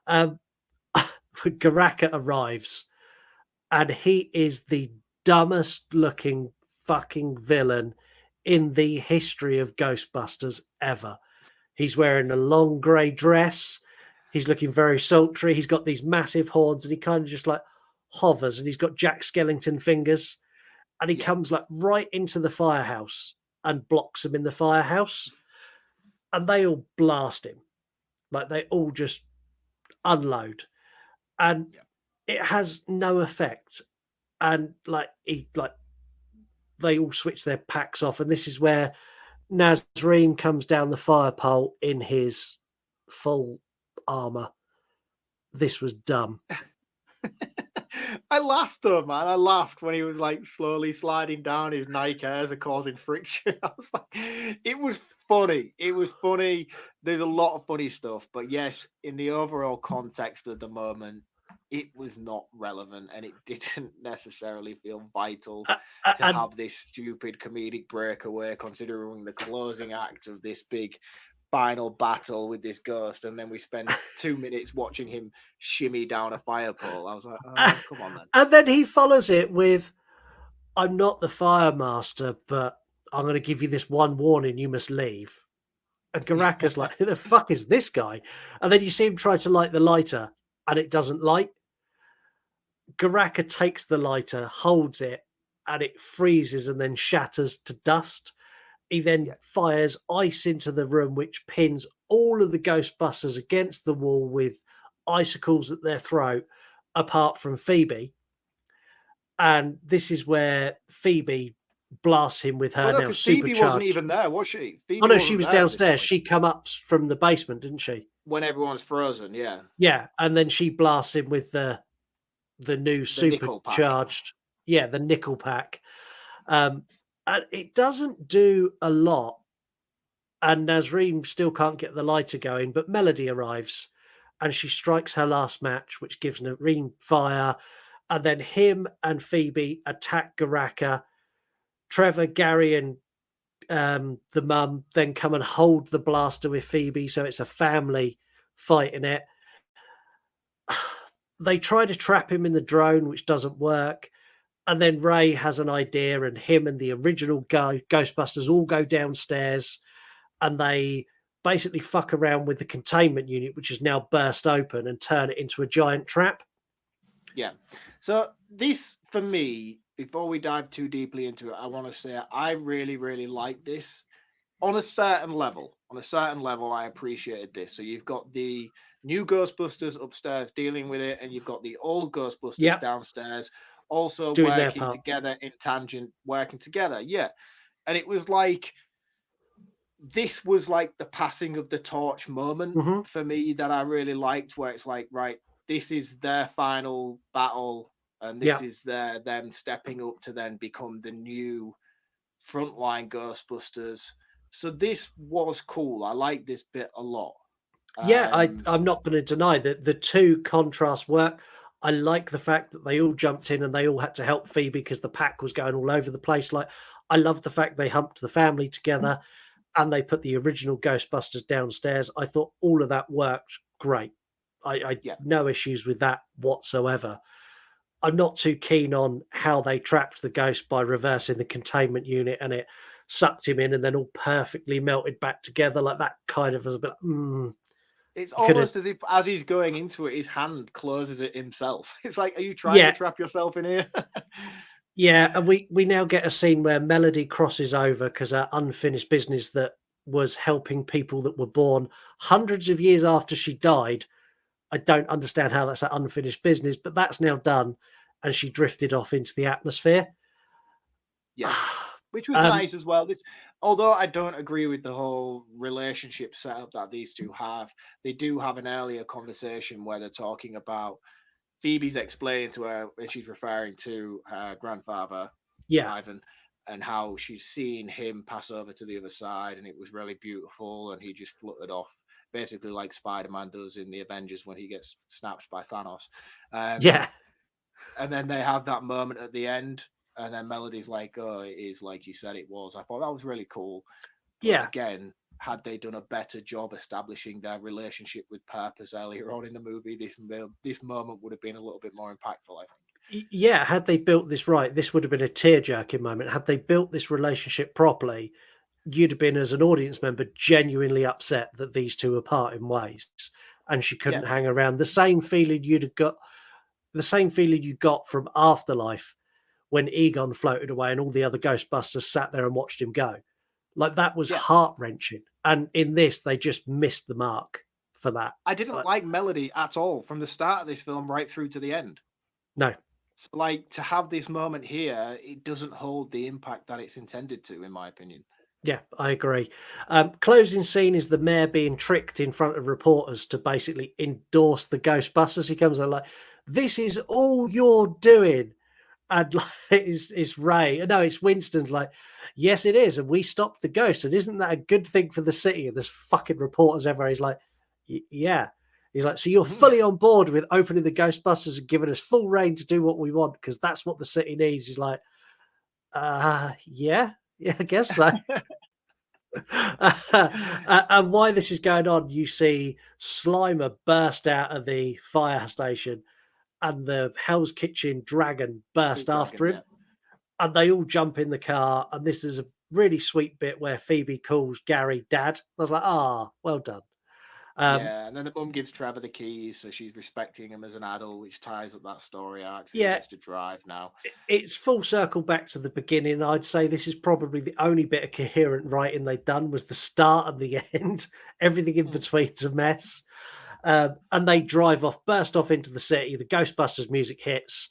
Speaker 1: Garaka arrives and he is the dumbest looking fucking villain in the history of Ghostbusters ever. He's wearing a long grey dress. He's looking very sultry. He's got these massive horns and he kind of just hovers, and he's got Jack Skellington fingers, and he comes right into the firehouse and blocks them in the firehouse, and they all blast him. They all just unload, and it has no effect. And they all switch their packs off, and this is where Nazreen comes down the fire pole in his full armor. This was dumb.
Speaker 2: I laughed though, man. I laughed when he was slowly sliding down. His Nike Airs are causing friction. I was like, it was funny. It was funny. There's a lot of funny stuff, but yes, in the overall context of the moment, it was not relevant, and it didn't necessarily feel vital to have this stupid comedic breakaway, considering the closing act of this big final battle with this ghost, and then we spend 2 minutes watching him shimmy down a fire pole. I was like, oh, come on, then.
Speaker 1: And then he follows it with, "I'm not the Fire Master, but I'm going to give you this one warning: you must leave." And Garaka's like, "Who the fuck is this guy?" And then you see him try to light the lighter, and it doesn't light. Garaka takes the lighter, holds it, and it freezes and then shatters to dust. He then fires ice into the room, which pins all of the Ghostbusters against the wall with icicles at their throat, apart from Phoebe. And this is where Phoebe blasts him with her
Speaker 2: Well, no,
Speaker 1: now
Speaker 2: because Phoebe wasn't
Speaker 1: supercharged.
Speaker 2: even there, was she? Phoebe
Speaker 1: Oh no,
Speaker 2: wasn't
Speaker 1: she was
Speaker 2: there at this
Speaker 1: downstairs.
Speaker 2: point.
Speaker 1: She come up from the basement, didn't she?
Speaker 2: When everyone's frozen, yeah.
Speaker 1: Yeah, and then she blasts him with the new
Speaker 2: The nickel pack.
Speaker 1: supercharged, the nickel pack. And it doesn't do a lot. And Nazreen still can't get the lighter going, but Melody arrives and she strikes her last match, which gives Nazreen fire. And then him and Phoebe attack Garaka. Trevor, Gary, and the mum then come and hold the blaster with Phoebe, so it's a family fighting it. They try to trap him in the drone, which doesn't work. And then Ray has an idea, and him and the original Ghostbusters all go downstairs, and they basically fuck around with the containment unit, which is now burst open, and turn it into a giant trap.
Speaker 2: Yeah. So this, for me, before we dive too deeply into it, I want to say I really, really like this. On a certain level, I appreciated this. So you've got the new Ghostbusters upstairs dealing with it, and you've got the old Ghostbusters downstairs also
Speaker 1: doing their
Speaker 2: working
Speaker 1: part
Speaker 2: together in tangent, working together. Yeah. And it was like, this was like the passing of the torch moment for me that I really liked, where it's like, right, this is their final battle, and this is them stepping up to then become the new frontline Ghostbusters. So this was cool. I like this bit a lot.
Speaker 1: I'm not going to deny that the two contrasts work. I like the fact that they all jumped in and they all had to help Phoebe because the pack was going all over the place. Like, I love the fact they humped the family together and they put the original Ghostbusters downstairs. I thought all of that worked great. I no issues with that whatsoever. I'm not too keen on how they trapped the ghost by reversing the containment unit and it sucked him in and then all perfectly melted back together. Like, that kind of was a bit.
Speaker 2: It's almost as if, as he's going into it, his hand closes it himself. It's like, are you trying to trap yourself in here?
Speaker 1: Yeah, and we now get a scene where Melody crosses over because her unfinished business that was helping people that were born hundreds of years after she died. I don't understand how that's an unfinished business, but that's now done, and she drifted off into the atmosphere.
Speaker 2: Yeah, which was nice as well. This, although I don't agree with the whole relationship setup that these two have, they do have an earlier conversation where they're talking about Phoebe's explaining to her, and she's referring to her grandfather, Ivan, and how she's seen him pass over to the other side, and it was really beautiful, and he just fluttered off, basically like Spider-Man does in the Avengers when he gets snapped by Thanos. And then they have that moment at the end, and then Melody's like, "Oh, it is like you said it was." I thought that was really cool. But again, had they done a better job establishing their relationship with purpose earlier on in the movie, this moment would have been a little bit more impactful, I think.
Speaker 1: Yeah, had they built this right, this would have been a tear-jerking moment. Had they built this relationship properly, you'd have been, as an audience member, genuinely upset that these two are parting ways and she couldn't hang around. The same feeling you got from Afterlife when Egon floated away and all the other Ghostbusters sat there and watched him go. Like, that was heart-wrenching. And in this, they just missed the mark for that.
Speaker 2: I didn't like Melody at all from the start of this film right through to the end.
Speaker 1: No.
Speaker 2: So, like, to have this moment here, it doesn't hold the impact that it's intended to, in my opinion.
Speaker 1: Yeah, I agree. Closing scene is the mayor being tricked in front of reporters to basically endorse the Ghostbusters. He comes out like, "This is all you're doing." And like, it's Ray. No, it's Winston's like, "Yes, it is. And we stopped the ghost. And isn't that a good thing for the city?" And there's fucking reporters everywhere. He's like, "Yeah." He's like, "So you're fully on board with opening the Ghostbusters and giving us full reign to do what we want because that's what the city needs." He's like, yeah, I guess so." And why this is going on, you see Slimer burst out of the fire station and the Hell's Kitchen dragon burst after him. And they all jump in the car. And this is a really sweet bit where Phoebe calls Gary Dad. I was like, well done.
Speaker 2: And then the mum gives Trevor the keys, so she's respecting him as an adult, which ties up that story arc. So he gets to drive now.
Speaker 1: It's full circle back to the beginning. I'd say this is probably the only bit of coherent writing they've done was the start and the end. Everything in between's a mess. And they drive off, burst off into the city. The Ghostbusters music hits.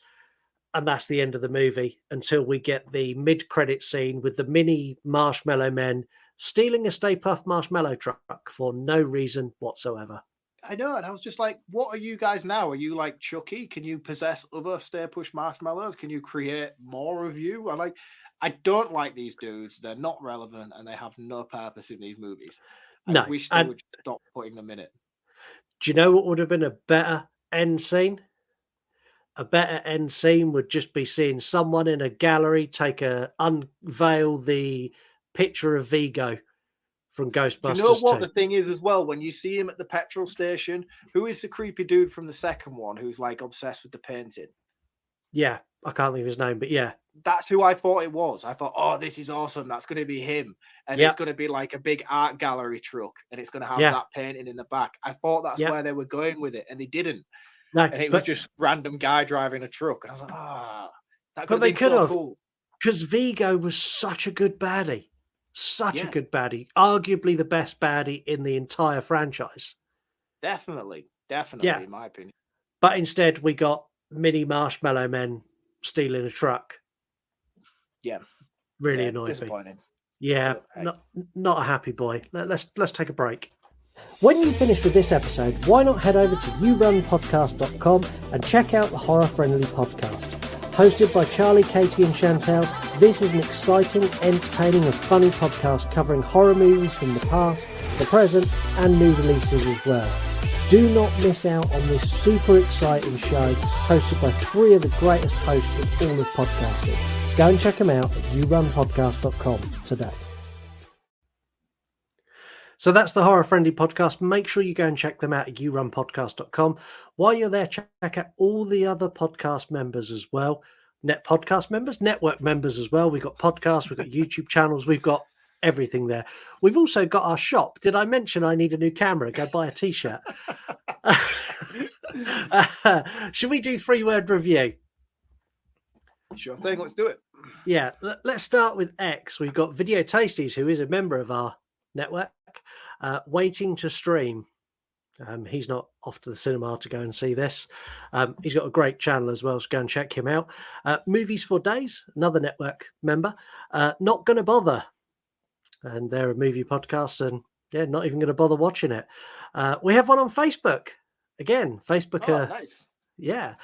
Speaker 1: and that's the end of the movie until we get the mid-credit scene with the mini Marshmallow Men stealing a Stay Puft Marshmallow truck for no reason whatsoever.
Speaker 2: I know, and I was just like, what are you guys now? Are you like Chucky? Can you possess other Stay Puft marshmallows? Can you create more of you? I don't like these dudes. They're not relevant and they have no purpose in these movies. I wish they would stop putting them in it.
Speaker 1: Do you know what would have been a better end scene? A better end scene would just be seeing someone in a gallery unveil the picture of Vigo from Ghostbusters.
Speaker 2: Do you know what
Speaker 1: 2.
Speaker 2: the thing is as well? When you see him at the petrol station, who is the creepy dude from the second one who's like obsessed with the painting?
Speaker 1: Yeah, I can't think of his name, but yeah.
Speaker 2: That's who I thought it was. I thought, oh, this is awesome. That's going to be him. And it's going to be like a big art gallery truck and it's going to have that painting in the back. I thought that's where they were going with it and they didn't.
Speaker 1: No,
Speaker 2: and it was just random guy driving a truck. And I was like, that could
Speaker 1: they
Speaker 2: have been so
Speaker 1: have,
Speaker 2: cool.
Speaker 1: Because Vigo was such a good baddie. Such a good baddie. Arguably the best baddie in the entire franchise.
Speaker 2: Definitely, in my opinion.
Speaker 1: But instead we got mini Marshmallow Men stealing a truck.
Speaker 2: Yeah.
Speaker 1: Really annoying.
Speaker 2: Disappointing.
Speaker 1: Yeah, not a happy boy. Let's take a break. When you finish with this episode, why not head over to yourunpodcast.com and check out the Horror Friendly Podcast. Hosted by Charlie, Katie and Chantel, this is an exciting, entertaining and funny podcast covering horror movies from the past, the present and new releases as well. Do not miss out on this super exciting show hosted by 3 of the greatest hosts in all of podcasting. Go and check them out at yourunpodcast.com today. So that's the Horror Friendly Podcast. Make sure you go and check them out at yourunpodcast.com. While you're there, check out all the other podcast members as well. Podcast members, network members as well. We've got podcasts, we've got YouTube channels, we've got everything there. We've also got our shop. Did I mention I need a new camera? Go buy a t-shirt. Should we do 3-word review?
Speaker 2: Sure thing, let's do it.
Speaker 1: Yeah, let's start with X. We've got Video Tasties, who is a member of our network, waiting to stream. He's not off to the cinema to go and see this. He's got a great channel as well, so go and check him out. Movies for Days, another network member. Not Gonna Bother, and they're a movie podcast, and not even going to bother watching it. We have one on Facebook. Again, Facebook.
Speaker 2: Nice.
Speaker 1: Yeah,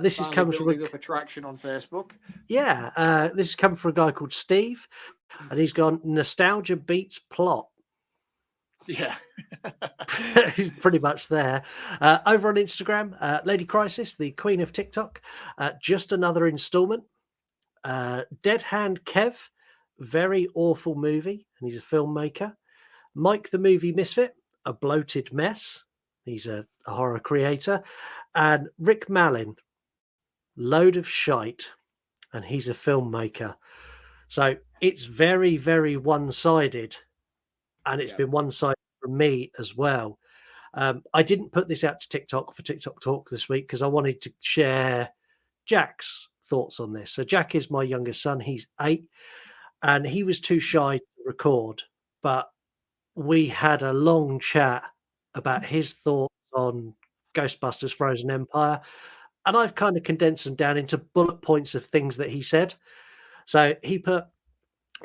Speaker 1: this
Speaker 2: Finally
Speaker 1: is comes from
Speaker 2: up attraction on Facebook.
Speaker 1: Yeah, this has come from a guy called Steve, and he's gone nostalgia beats plot.
Speaker 2: Yeah,
Speaker 1: he's pretty much there. Over on Instagram, Lady Crisis, the queen of TikTok, just another installment. Dead Hand Kev, very awful movie, and he's a filmmaker. Mike the Movie Misfit, a bloated mess. He's a horror creator. And Rick Mallin, load of shite, and he's a filmmaker. So it's very, very one-sided, and it's been one-sided for me as well. I didn't put this out to TikTok for TikTok Talk this week because I wanted to share Jack's thoughts on this. So Jack is my youngest son. He's 8, and he was too shy to record, but we had a long chat about his thoughts on Ghostbusters Frozen Empire, and I've kind of condensed them down into bullet points of things that he said. So he put,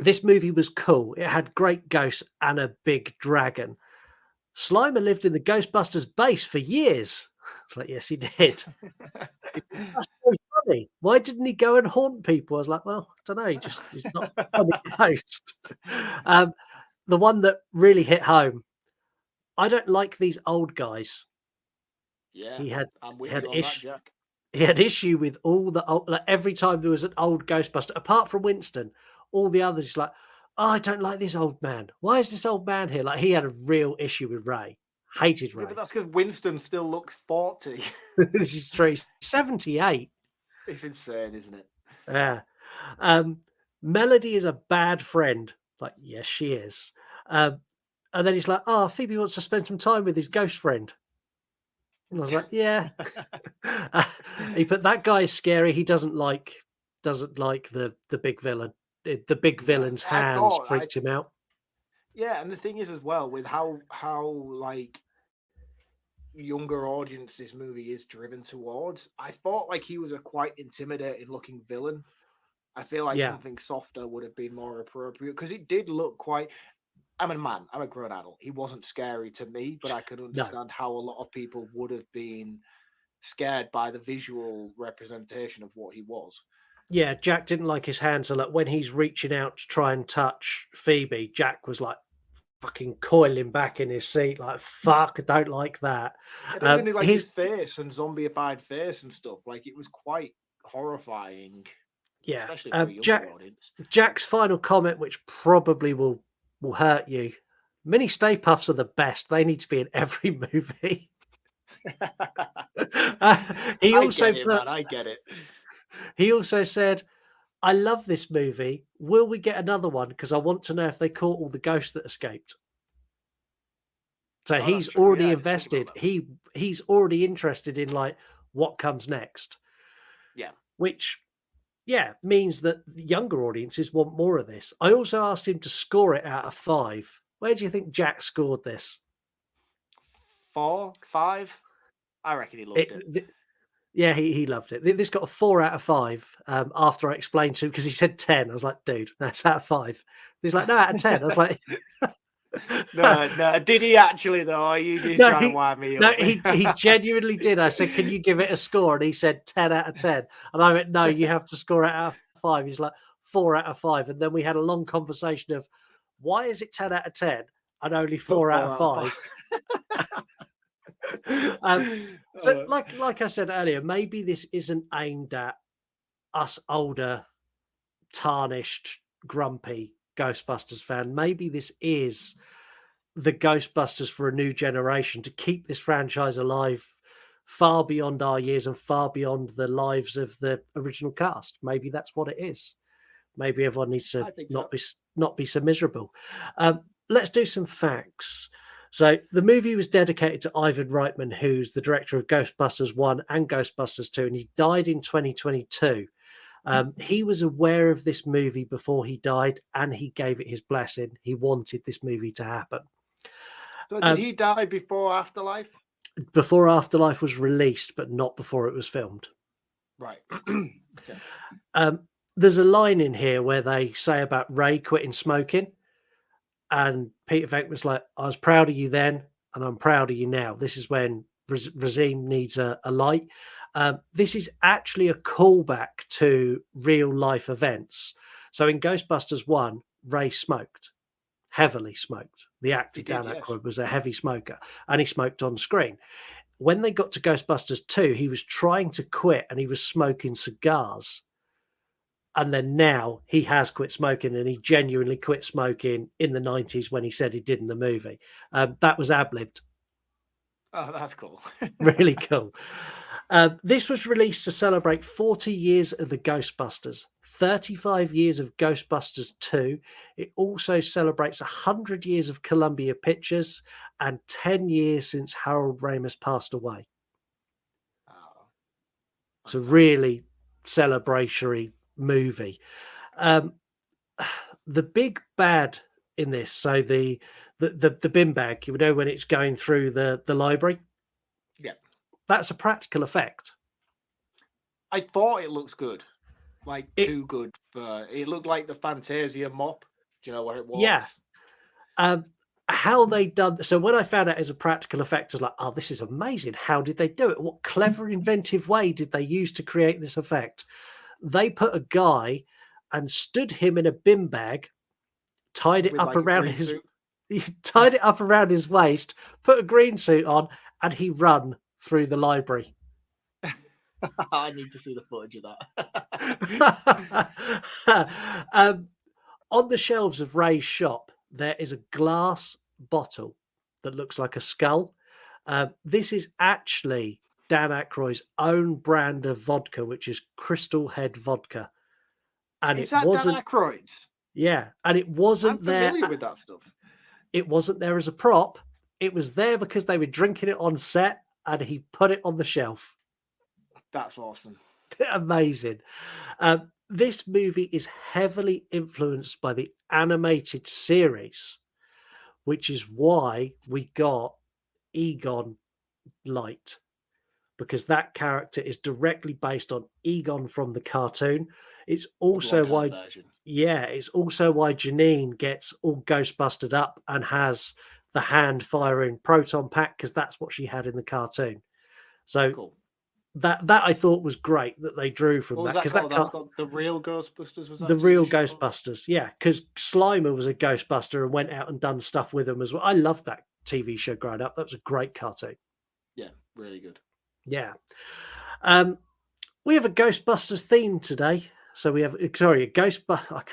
Speaker 1: this movie was cool. It had great ghosts and a big dragon. Slimer lived in the Ghostbusters base for years. It's like, yes, he did. That's so funny. Why didn't he go and haunt people? I was like, well, I don't know. He's not a funny ghost. The one that really hit home, I don't like these old guys.
Speaker 2: Yeah,
Speaker 1: he had
Speaker 2: Jack.
Speaker 1: He had issue with all the old, like every time there was an old Ghostbuster, apart from Winston, all the others like, oh, I don't like this old man. Why is this old man here? Like he had a real issue with Ray. Hated Ray.
Speaker 2: Yeah, but that's because Winston still looks 40.
Speaker 1: This is true. He's 78.
Speaker 2: It's insane, isn't it?
Speaker 1: Yeah. Melody is a bad friend. Like, yes, she is. And then he's like, oh, Phoebe wants to spend some time with his ghost friend. And I was like, yeah. He put, that guy is scary. He doesn't like the big villain. The big villain's hands freaked him out.
Speaker 2: Yeah, and the thing is as well with how like younger audience this movie is driven towards. I thought like he was a quite intimidating looking villain. I feel like
Speaker 1: Yeah.
Speaker 2: something softer would have been more appropriate because it did look quite. I'm a man. I'm a grown adult. He wasn't scary to me, but I could understand how a lot of people would have been scared by the visual representation of what he was.
Speaker 1: Yeah, Jack didn't like his hands a lot. When he's reaching out to try and touch Phoebe, Jack was like fucking coiling back in his seat, like, fuck, I don't like that.
Speaker 2: And even like his face and zombified face and stuff, like it was quite horrifying.
Speaker 1: Yeah.
Speaker 2: Especially for a younger audience.
Speaker 1: Jack's final comment, which probably will hurt you. Mini Stay Puffs are the best. They need to be in every movie. He also
Speaker 2: I get it.
Speaker 1: He also said, I love this movie. Will we get another one? Because I want to know if they caught all the ghosts that escaped. So he's already invested. He's already interested in like what comes next.
Speaker 2: Yeah.
Speaker 1: Which, yeah, means that the younger audiences want more of this. I also asked him to score it out of 5. Where do you think Jack scored this?
Speaker 2: 4, 5? I reckon he loved it.
Speaker 1: Yeah, he loved it. This got a 4 out of 5 after I explained to him, because he said 10. I was like, dude, that's out of 5. He's like, no, out of 10. I was like...
Speaker 2: no. Did he actually, though? Are you just trying to wind me up?
Speaker 1: No, he genuinely did. I said, can you give it a score? And he said 10 out of 10. And I went, no, you have to score it out of 5. He's like, 4 out of 5. And then we had a long conversation of, why is it 10 out of 10 and only 4 out of 5? So like I said earlier, maybe this isn't aimed at us older, tarnished, grumpy Ghostbusters fan. Maybe this is the Ghostbusters for a new generation to keep this franchise alive far beyond our years and far beyond the lives of the original cast. Maybe that's what it is. Maybe everyone needs to not be so miserable. Let's do some facts. So the movie was dedicated to Ivan Reitman, who's the director of Ghostbusters 1 and Ghostbusters 2, and he died in 2022. He was aware of this movie before he died, and he gave it his blessing. He wanted this movie to happen.
Speaker 2: So did he die before Afterlife?
Speaker 1: Before Afterlife was released, but not before it was filmed.
Speaker 2: Right. Okay.
Speaker 1: There's a line in here where they say about Ray quitting smoking. And Peter Venkman's like, I was proud of you then, and I'm proud of you now. This is when Razim needs a light. This is actually a callback to real life events. So in Ghostbusters 1, Ray smoked, heavily smoked. The actor Dan Aykroyd was a heavy smoker, and he smoked on screen. When they got to Ghostbusters 2, he was trying to quit, and he was smoking cigars. And then now he has quit smoking, and he genuinely quit smoking in the 90s when he said he did in the movie. That was ad-libbed.
Speaker 2: Oh, that's cool.
Speaker 1: Really cool. This was released to celebrate 40 years of the Ghostbusters, 35 years of Ghostbusters 2. It also celebrates 100 years of Columbia Pictures and 10 years since Harold Ramis passed away.
Speaker 2: Oh,
Speaker 1: it's a really celebratory movie. The big bad in this, so the bin bag, you know, when it's going through the library, that's a practical effect.
Speaker 2: I thought it looks good, like too good for it. Looked like the Fantasia mop. Do you know where it was?
Speaker 1: Yeah. How they done so when I found out as a practical effect, I was like, oh, this is amazing. How did they do it? What clever inventive way did they use to create this effect? They put a guy and stood him in a bin bag, tied it up around his waist, put a green suit on, and he run through the library.
Speaker 2: I need to see the footage of that.
Speaker 1: On the shelves of Ray's shop, there is a glass bottle that looks like a skull. This is actually Dan Aykroyd's own brand of vodka, which is Crystal Head vodka. And
Speaker 2: is that Dan Aykroyd's?
Speaker 1: Yeah, and it wasn't there.
Speaker 2: I'm familiar with that stuff.
Speaker 1: It wasn't there as a prop. It was there because they were drinking it on set, and he put it on the shelf.
Speaker 2: That's awesome.
Speaker 1: Amazing. This movie is heavily influenced by the animated series, which is why we got Egon light, because that character is directly based on Egon from the cartoon. It's also why, it's also why Janine gets all Ghostbusted up and has the hand firing proton pack, because that's what she had in the cartoon. So that I thought was great that they drew from
Speaker 2: What was
Speaker 1: that,
Speaker 2: that called? That was called The Real Ghostbusters, was that?
Speaker 1: The Real Ghostbusters, yeah, because Slimer was a Ghostbuster and went out and done stuff with them as well. I loved that TV show growing up. That was a great cartoon.
Speaker 2: Yeah, really good.
Speaker 1: Yeah. We have a Ghostbusters theme today. So we have, sorry, a Ghostbusters.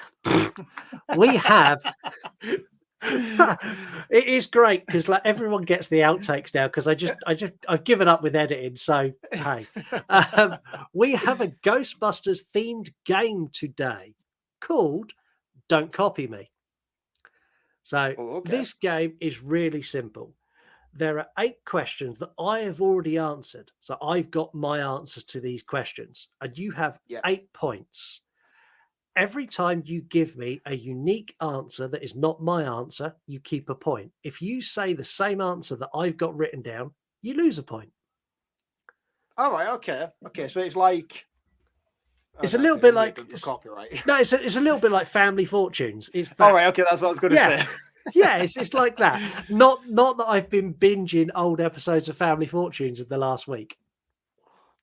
Speaker 1: We have. It is great because like everyone gets the outtakes now because I've given up with editing. So hey, we have a Ghostbusters themed game today called "Don't Copy Me." So this game is really simple. There are 8 questions that I have already answered. So I've got my answers to these questions, and you have 8 points. Every time you give me a unique answer that is not my answer, you keep a point. If you say the same answer that I've got written down, you lose a point.
Speaker 2: All right. Okay. So it's like
Speaker 1: it's a little bit like
Speaker 2: copyright.
Speaker 1: No, it's a little bit like Family Fortunes. It's that,
Speaker 2: all right. Okay, that's what I was going to say.
Speaker 1: Yeah, it's like that. Not that I've been binging old episodes of Family Fortunes in the last week.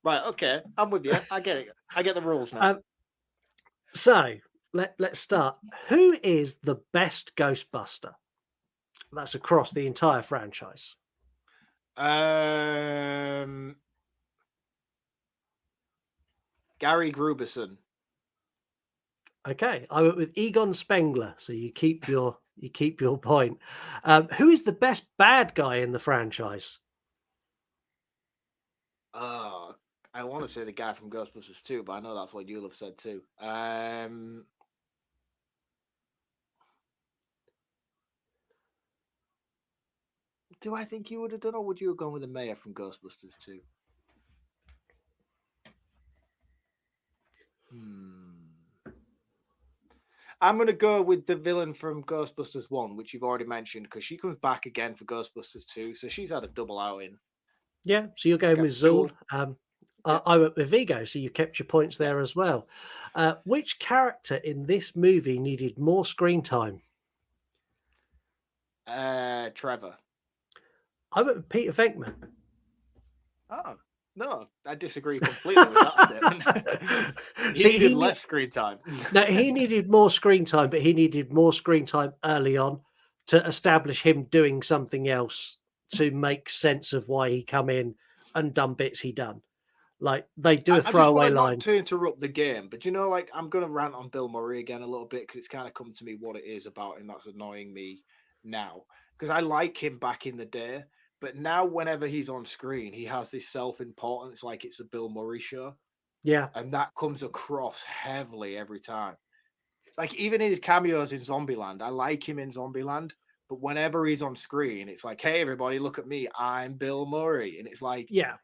Speaker 2: Right. Okay, I'm with you. I get it. I get the rules now.
Speaker 1: So let's start. Who is the best Ghostbuster? That's across the entire franchise.
Speaker 2: Gary Gruberson.
Speaker 1: Okay, I went with Egon Spengler. So you keep your point. Who is the best bad guy in the franchise?
Speaker 2: I want to say the guy from Ghostbusters 2, but I know that's what you'll have said too. Do I think you would have done, or would you have gone with the mayor from Ghostbusters 2? I'm going to go with the villain from Ghostbusters 1, which you've already mentioned, because she comes back again for Ghostbusters 2, so she's had a double outing.
Speaker 1: Yeah, so you're going with Zool. I went with Vigo, so you kept your points there as well. Which character in this movie needed more screen time?
Speaker 2: Trevor.
Speaker 1: I went with Peter Venkman.
Speaker 2: Oh, no, I disagree completely with that statement. He needed less screen time.
Speaker 1: No, he needed more screen time, but he needed more screen time early on to establish him doing something else to make sense of why he come in and done bits he done. Like they do a throwaway line.
Speaker 2: Not to interrupt the game, but you know, like I'm going to rant on Bill Murray again a little bit because it's kind of come to me what it is about him that's annoying me now. Because I like him back in the day, but now whenever he's on screen, he has this self-importance like it's a Bill Murray show.
Speaker 1: Yeah,
Speaker 2: and that comes across heavily every time. Like even in his cameos in Zombieland, I like him in Zombieland, but whenever he's on screen, it's like, "Hey, everybody, look at me! I'm Bill Murray," and it's like,
Speaker 1: yeah.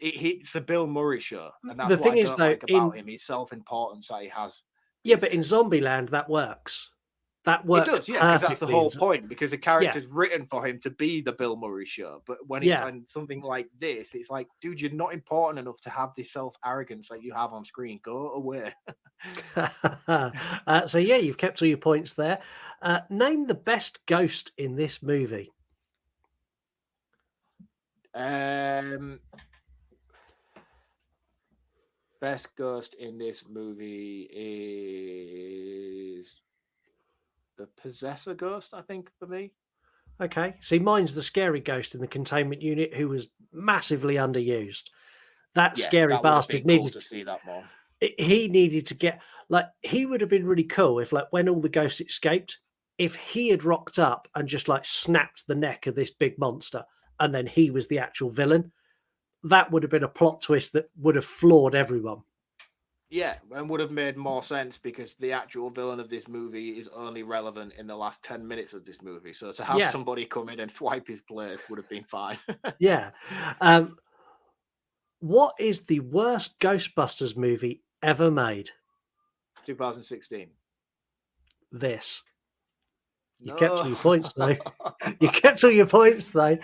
Speaker 2: It's a Bill Murray show, and that's
Speaker 1: the
Speaker 2: what
Speaker 1: thing
Speaker 2: I
Speaker 1: is,
Speaker 2: don't
Speaker 1: though,
Speaker 2: like about him. His self-importance that he has.
Speaker 1: Yeah, but in Zombieland, that works. That works.
Speaker 2: It does, yeah, because that's the whole point. Because the character's written for him to be the Bill Murray show, but when it's on something like this, it's like, dude, you're not important enough to have this self-arrogance that you have on screen. Go away.
Speaker 1: So yeah, you've kept all your points there. Name the best ghost in this movie.
Speaker 2: Best ghost in this movie is the Possessor ghost, I think, for me.
Speaker 1: Okay. See, mine's the scary ghost in the containment unit who was massively underused. That scary bastard needed
Speaker 2: to see that more.
Speaker 1: He needed to get, like, he would have been really cool if, like, when all the ghosts escaped, if he had rocked up and just, like, snapped the neck of this big monster and then he was the actual villain. That would have been a plot twist that would have floored everyone.
Speaker 2: Yeah, and would have made more sense because the actual villain of this movie is only relevant in the last 10 minutes of this movie. So to have somebody come in and swipe his place would have been fine.
Speaker 1: Yeah. What is the worst Ghostbusters movie ever made?
Speaker 2: 2016.
Speaker 1: This. You kept all your points, though. You kept all your points, though.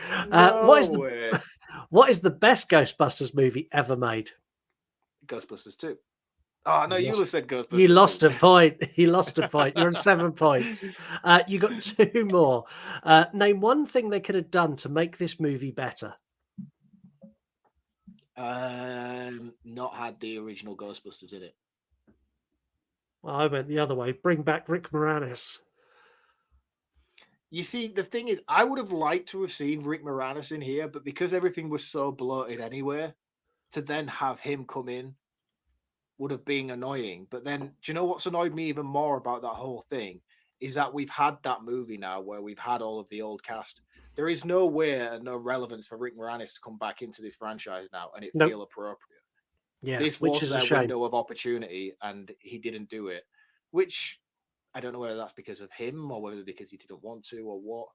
Speaker 1: What is the best Ghostbusters movie ever made?
Speaker 2: Ghostbusters 2. Oh, no, you said Ghostbusters
Speaker 1: You lost
Speaker 2: 2.
Speaker 1: a point. You lost a point. You're on 7 points. You got 2 more. Name one thing they could have done to make this movie better.
Speaker 2: Not had the original Ghostbusters in it.
Speaker 1: Well, I went the other way. Bring back Rick Moranis.
Speaker 2: You see, the thing is, I would have liked to have seen Rick Moranis in here, but because everything was so bloated anyway, to then have him come in would have been annoying. But then, do you know what's annoyed me even more about that whole thing? Is that we've had that movie now where we've had all of the old cast. There is no way and no relevance for Rick Moranis to come back into this franchise now and it feel appropriate.
Speaker 1: Yeah,
Speaker 2: this
Speaker 1: which
Speaker 2: was
Speaker 1: is a
Speaker 2: their
Speaker 1: shame.
Speaker 2: window of opportunity and he didn't do it, which I don't know whether that's because of him or whether because he didn't want to or what.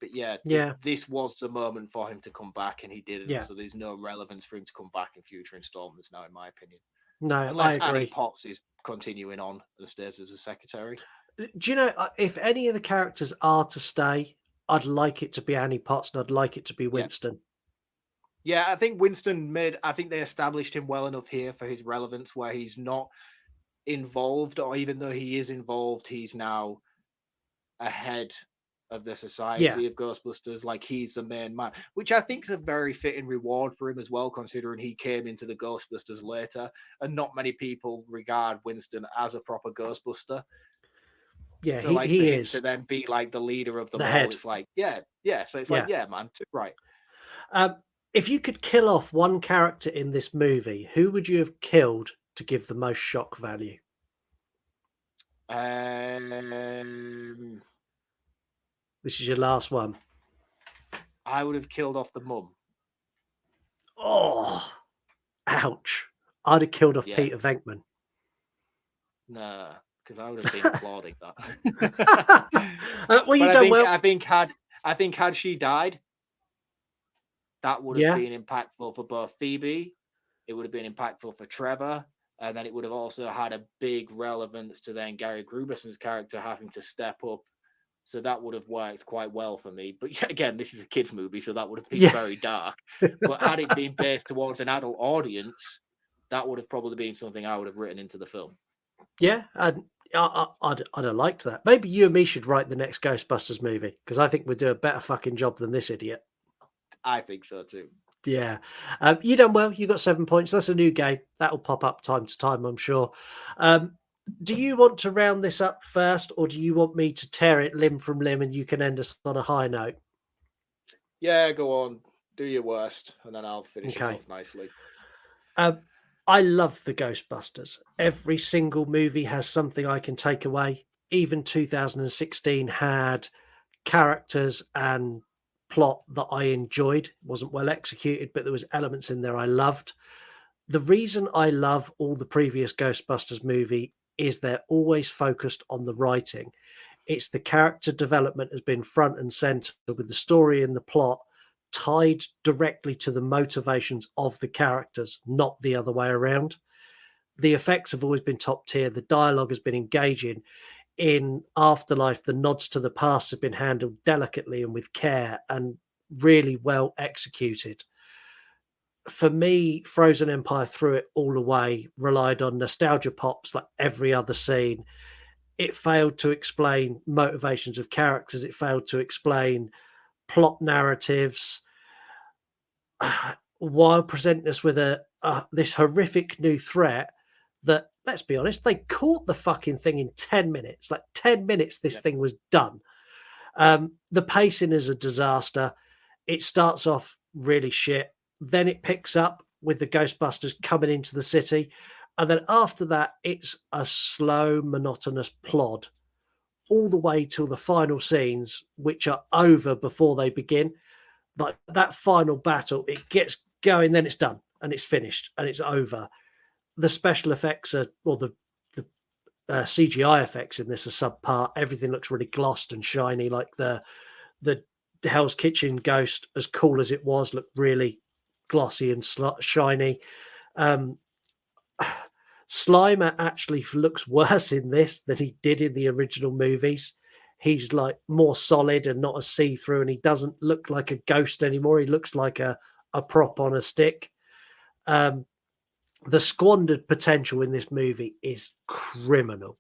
Speaker 2: But yeah, this was the moment for him to come back and he didn't.
Speaker 1: Yeah.
Speaker 2: So there's no relevance for him to come back in future installments now, in my opinion.
Speaker 1: No,
Speaker 2: unless
Speaker 1: I agree.
Speaker 2: Annie Potts is continuing on and stays as a secretary.
Speaker 1: Do you know, if any of the characters are to stay, I'd like it to be Annie Potts and I'd like it to be Winston.
Speaker 2: Yeah, I think Winston I think they established him well enough here for his relevance where he's not involved, or even though he is involved, he's now ahead of the society of Ghostbusters. Like, he's the main man, which I think is a very fitting reward for him as well, considering he came into the Ghostbusters later and not many people regard Winston as a proper Ghostbuster.
Speaker 1: Yeah,
Speaker 2: so like
Speaker 1: he
Speaker 2: for him
Speaker 1: is
Speaker 2: to then be like the leader of them
Speaker 1: the
Speaker 2: all,
Speaker 1: head.
Speaker 2: it's like so it's like man, right.
Speaker 1: If you could kill off one character in this movie, who would you have killed to give the most shock value? This is your last one.
Speaker 2: I would have killed off the mum.
Speaker 1: Oh, ouch. I'd have killed off Peter Venkman.
Speaker 2: Nah, because I would have been applauding that.
Speaker 1: Well, you done well.
Speaker 2: I think had she died, that would have been impactful for both Phoebe. It would have been impactful for Trevor, and then it would have also had a big relevance to then Gary Grubeson's character having to step up. So that would have worked quite well for me. But again, this is a kids' movie, so that would have been very dark. But had it been based towards an adult audience, that would have probably been something I would have written into the film.
Speaker 1: Yeah, I'd have liked that. Maybe you and me should write the next Ghostbusters movie, because I think we'd do a better fucking job than this idiot.
Speaker 2: I think so too.
Speaker 1: Yeah. You done well. You got 7 points. That's a new game. That'll pop up time to time, I'm sure. Do you want to round this up first, or do you want me to tear it limb from limb and you can end us on a high note?
Speaker 2: Yeah, go on. Do your worst, and then I'll finish it off nicely.
Speaker 1: I love the Ghostbusters. Every single movie has something I can take away. Even 2016 had characters and plot that I enjoyed. It wasn't well executed, but there was elements in there I loved. The reason I love all the previous Ghostbusters movie is they're always focused on the writing. It's the character development has been front and center, with the story and the plot tied directly to the motivations of the characters, not the other way around. The effects have always been top tier. The dialogue has been engaging. In Afterlife, the nods to the past have been handled delicately and with care and really well executed. For me, Frozen Empire threw it all away, relied on nostalgia pops like every other scene. It failed to explain motivations of characters. It failed to explain plot narratives, while presenting us with this horrific new threat that, let's be honest, they caught the fucking thing in 10 minutes. Like 10 minutes, this thing was done. The pacing is a disaster. It starts off really shit. Then it picks up with the Ghostbusters coming into the city. And then after that, it's a slow, monotonous plod all the way till the final scenes, which are over before they begin. Like that final battle, it gets going, then it's done and it's finished and it's over. The special effects the CGI effects in this are subpar. Everything looks really glossed and shiny. Like the Hell's Kitchen ghost, as cool as it was, looked really glossy and shiny. Slimer actually looks worse in this than he did in the original movies. he's like more solid and not a see-through, and he doesn't look like a ghost anymore. He looks like a prop on a stick. The squandered potential in this movie is criminal.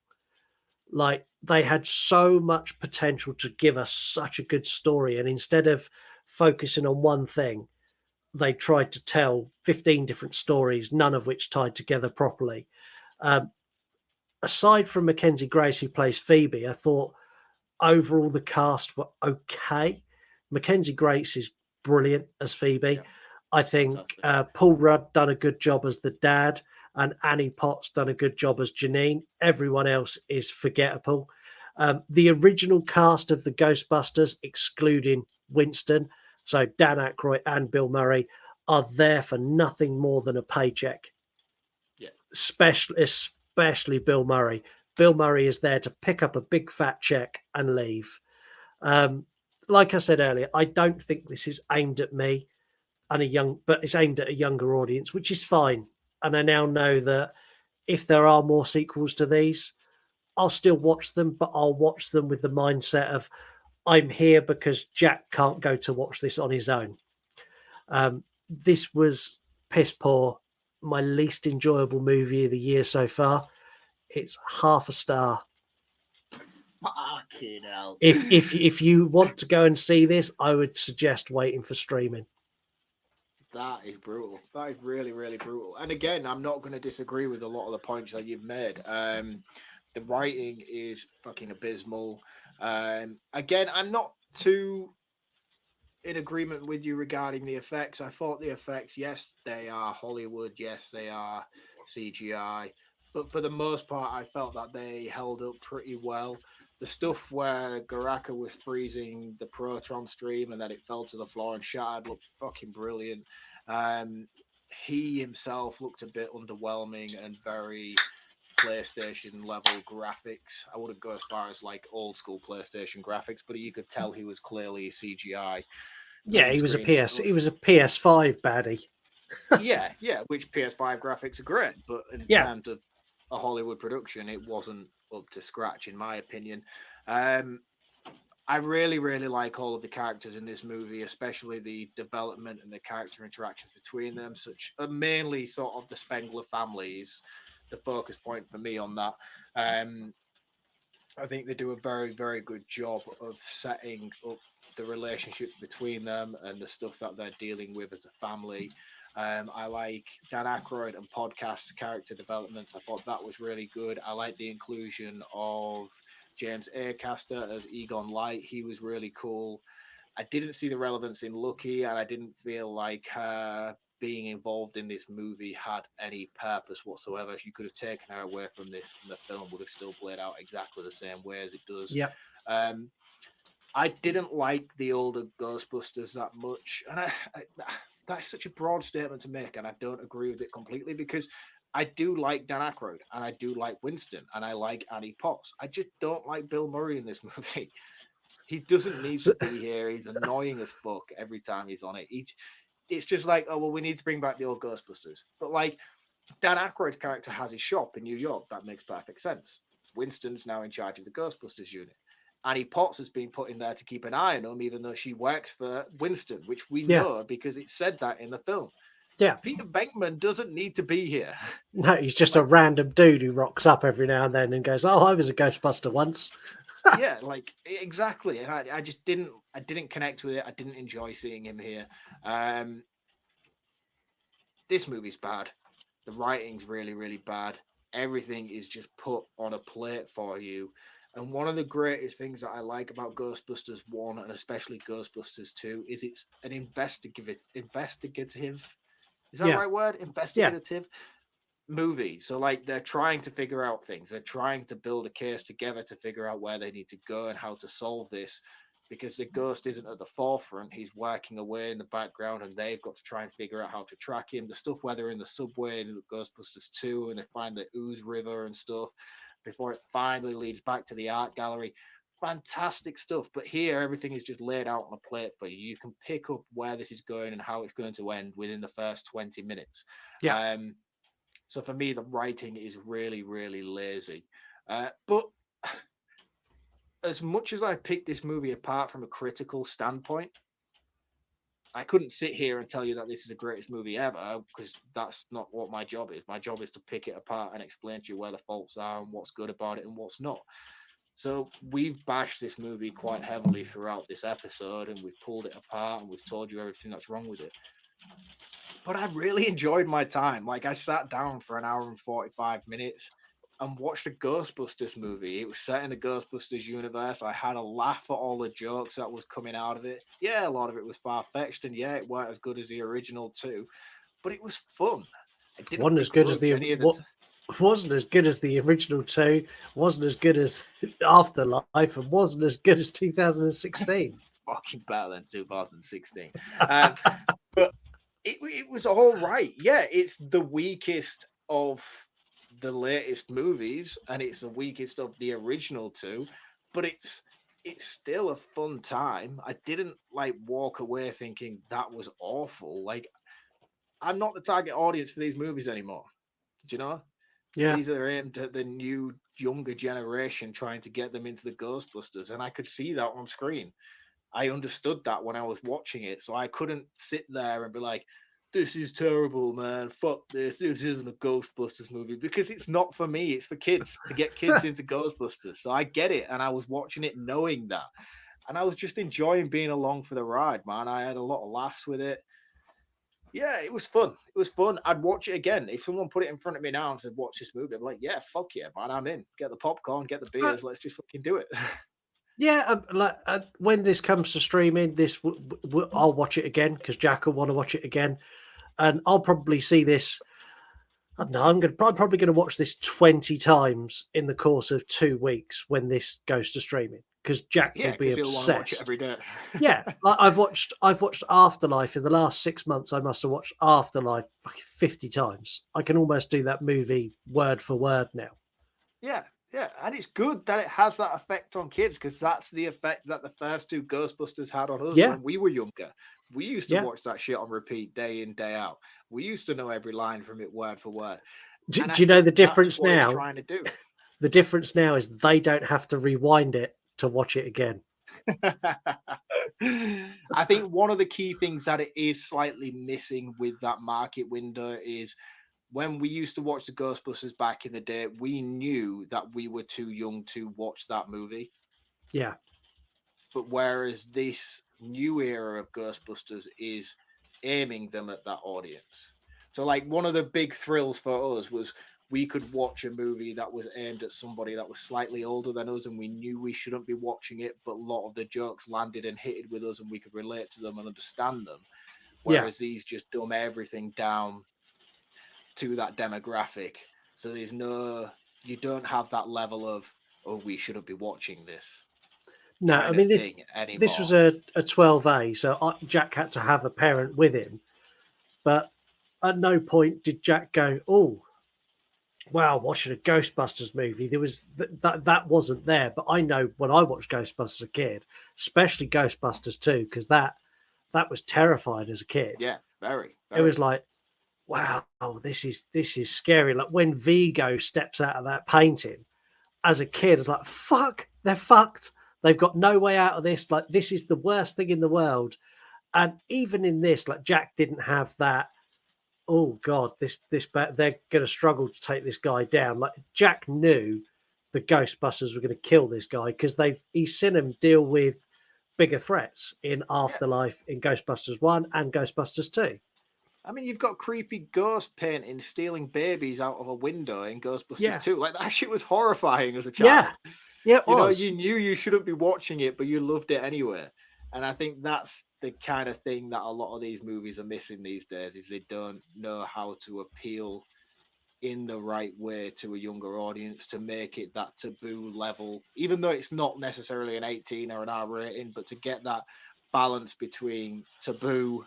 Speaker 1: Like, they had so much potential to give us such a good story, and instead of focusing on one thing, they tried to tell 15 different stories, none of which tied together properly. Aside from Mackenzie Grace, who plays Phoebe, I thought overall the cast were okay. Mackenzie Grace is brilliant as Phoebe.
Speaker 2: Yeah.
Speaker 1: I think Paul Rudd done a good job as the dad, and Annie Potts done a good job as Janine. Everyone else is forgettable. The original cast of the Ghostbusters, excluding Winston, so Dan Aykroyd and Bill Murray, are there for nothing more than a paycheck.
Speaker 2: Yeah.
Speaker 1: Especially Bill Murray. Bill Murray is there to pick up a big fat check and leave. Like I said earlier, I don't think this is aimed at me but it's aimed at a younger audience, which is fine. And I now know that if there are more sequels to these, I'll still watch them, but I'll watch them with the mindset of I'm here because Jack can't go to watch this on his own. This was piss poor, my least enjoyable movie of the year so far. It's half a star.
Speaker 2: Fucking hell.
Speaker 1: If you want to go and see this, I would suggest waiting for streaming.
Speaker 2: That is brutal. That is really, really brutal. And again, I'm not going to disagree with a lot of the points that you've made. The writing is fucking abysmal. Again, I'm not too in agreement with you regarding the effects. I thought the effects, yes, they are Hollywood. Yes, they are CGI. But for the most part, I felt that they held up pretty well. The stuff where Garaka was freezing the proton stream and that it fell to the floor and shattered looked fucking brilliant. He himself looked a bit underwhelming and very PlayStation level graphics. I wouldn't go as far as like old school PlayStation graphics, but you could tell he was clearly CGI.
Speaker 1: Yeah, he was a PS5 baddie.
Speaker 2: yeah, which PS5 graphics are great, but in terms of a Hollywood production, it wasn't up to scratch, in my opinion. I really, really like all of the characters in this movie, especially the development and the character interactions between them. Mainly sort of the Spengler family is the focus point for me on that. I think they do a very, very good job of setting up the relationships between them and the stuff that they're dealing with as a family. I like Dan Aykroyd and podcast character developments. I thought that was really good. I like the inclusion of James Acaster as Egon Light. He was really cool. I didn't see the relevance in Lucky, and I didn't feel like her being involved in this movie had any purpose whatsoever. You could have taken her away from this, and the film would have still played out exactly the same way as it does.
Speaker 1: Yeah.
Speaker 2: I didn't like the older Ghostbusters that much, and I that's such a broad statement to make, and I don't agree with it completely because I do like Dan Aykroyd and I do like Winston and I like Annie Potts. I just don't like Bill Murray in this movie. He doesn't need to be here. He's annoying as fuck every time he's on it. It's just like, oh, well, we need to bring back the old Ghostbusters. But like, Dan Aykroyd's character has his shop in New York. That makes perfect sense. Winston's now in charge of the Ghostbusters unit. Annie Potts has been put in there to keep an eye on him, even though she works for Winston, which we know because it said that in the film.
Speaker 1: Yeah.
Speaker 2: Peter Venkman doesn't need to be here.
Speaker 1: No, he's just a random dude who rocks up every now and then and goes, "Oh, I was a Ghostbuster once."
Speaker 2: Yeah, like exactly. And I just didn't connect with it. I didn't enjoy seeing him here. This movie's bad. The writing's really, really bad. Everything is just put on a plate for you. And one of the greatest things that I like about Ghostbusters 1 and especially Ghostbusters 2 is it's an investigative, is that the right word? Investigative movie. So like they're trying to figure out things. They're trying to build a case together to figure out where they need to go and how to solve this because the ghost isn't at the forefront. He's working away in the background and they've got to try and figure out how to track him. The stuff where they're in the subway in Ghostbusters 2 and they find the Ooze River and stuff before it finally leads back to the art gallery. Fantastic stuff. But here, everything is just laid out on a plate for you. You can pick up where this is going and how it's going to end within the first 20 minutes.
Speaker 1: Yeah.
Speaker 2: So for me, the writing is really, really lazy. But as much as I picked this movie apart from a critical standpoint, I couldn't sit here and tell you that this is the greatest movie ever, because that's not what my job is. My job is to pick it apart and explain to you where the faults are and what's good about it and what's not. So we've bashed this movie quite heavily throughout this episode, and we've pulled it apart and we've told you everything that's wrong with it. But I really enjoyed my time. Like, I sat down for an hour and 45 minutes and watched a Ghostbusters movie. It was set in the Ghostbusters universe. I had a laugh at all the jokes that was coming out of it. Yeah, a lot of it was far-fetched, and yeah, it weren't as good as the original too, but it was fun. I didn't
Speaker 1: Wasn't as good as
Speaker 2: begrudge any of the
Speaker 1: wasn't as good as the original 2, wasn't as good as Afterlife, and wasn't as good as 2016.
Speaker 2: Fucking better than 2016. But it was all right. Yeah, it's the weakest of the latest movies, and it's the weakest of the original 2, but it's still a fun time. I didn't like walk away thinking that was awful. Like, I'm not the target audience for these movies anymore. Do you know?
Speaker 1: Yeah.
Speaker 2: These are aimed at the new, younger generation, trying to get them into the Ghostbusters, and I could see that on screen. I understood that when I was watching it, so I couldn't sit there and be like, this is terrible, man. Fuck this. This isn't a Ghostbusters movie, because it's not for me. It's for kids, to get kids into Ghostbusters. So I get it, and I was watching it knowing that. And I was just enjoying being along for the ride, man. I had a lot of laughs with it. Yeah, it was fun. It was fun. I'd watch it again. If someone put it in front of me now and said, watch this movie, I'm like, yeah, fuck yeah, man, I'm in. Get the popcorn, get the beers. Let's just fucking do it.
Speaker 1: Yeah, when this comes to streaming, I'll watch it again, because Jack will want to watch it again, and I'll probably see this. I don't know. I'm probably going to watch this 20 times in the course of 2 weeks when this goes to streaming, because Jack will be
Speaker 2: he'll want to watch it
Speaker 1: obsessed
Speaker 2: every day.
Speaker 1: Yeah, like I've watched Afterlife in the last 6 months. I must have watched Afterlife 50 times. I can almost do that movie word for word now.
Speaker 2: Yeah, and it's good that it has that effect on kids, because that's the effect that the first 2 Ghostbusters had on us when we were younger. We used to watch that shit on repeat day in, day out. We used to know every line from it word for word.
Speaker 1: Do you know the difference
Speaker 2: what
Speaker 1: now?
Speaker 2: It's trying to do.
Speaker 1: The difference now is they don't have to rewind it to watch it again.
Speaker 2: I think one of the key things that it is slightly missing with that market window is, when we used to watch the Ghostbusters back in the day, we knew that we were too young to watch that movie.
Speaker 1: Yeah.
Speaker 2: But whereas this new era of Ghostbusters is aiming them at that audience. So, like, one of the big thrills for us was we could watch a movie that was aimed at somebody that was slightly older than us, and we knew we shouldn't be watching it, but a lot of the jokes landed and hit with us, and we could relate to them and understand them. Whereas these just dumb everything down to that demographic. So you don't have that level of, oh, we shouldn't be watching this.
Speaker 1: No, I mean, this was a 12A, so Jack had to have a parent with him. But at no point did Jack go, oh, wow, watching a Ghostbusters movie. There was that wasn't there. But I know when I watched Ghostbusters as a kid, especially Ghostbusters 2, because that was terrifying as a kid.
Speaker 2: Yeah, very.
Speaker 1: It was like, wow, this is scary. Like when Vigo steps out of that painting as a kid, it's like, fuck, they're fucked. They've got no way out of this. Like, this is the worst thing in the world. And even in this, like, Jack didn't have that, oh God, they're going to struggle to take this guy down. Like, Jack knew the Ghostbusters were going to kill this guy, because he's seen him deal with bigger threats in Afterlife, in Ghostbusters 1 and Ghostbusters 2.
Speaker 2: I mean, you've got creepy ghost painting stealing babies out of a window in Ghostbusters 2. Like, that shit was horrifying as a child.
Speaker 1: Yeah, it was.
Speaker 2: You knew you shouldn't be watching it, but you loved it anyway. And I think that's the kind of thing that a lot of these movies are missing these days, is they don't know how to appeal in the right way to a younger audience, to make it that taboo level, even though it's not necessarily an 18 or an R rating, but to get that balance between taboo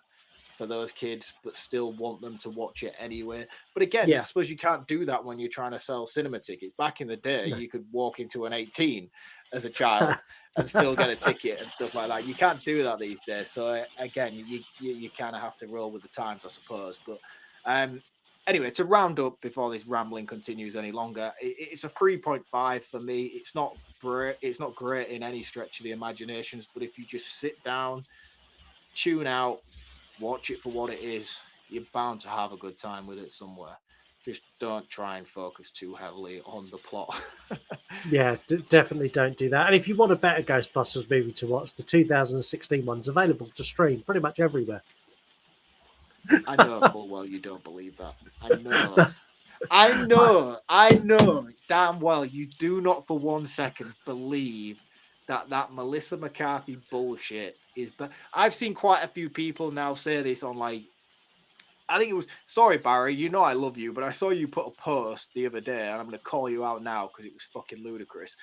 Speaker 2: for those kids, but still want them to watch it anyway. But again, I suppose you can't do that when you're trying to sell cinema tickets. Back in the day, you could walk into an 18 as a child and still get a ticket and stuff like that. You can't do that these days. So again, you kind of have to roll with the times, I suppose. But Anyway, to round up before this rambling continues any longer, it's a 3.5 for me. It's not great. It's not great in any stretch of the imaginations, but if you just sit down, tune out, watch it for what it is, you're bound to have a good time with it somewhere. Just don't try and focus too heavily on the plot.
Speaker 1: Yeah, definitely don't do that. And if you want a better Ghostbusters movie to watch, the 2016 one's available to stream pretty much everywhere.
Speaker 2: I know full well you don't believe that. I know damn well you do not for 1 second believe that Melissa McCarthy bullshit is. But I've seen quite a few people now say this on, like, I think it was, sorry Barry, you know I love you, but I saw you put a post the other day, and I'm going to call you out now because it was fucking ludicrous.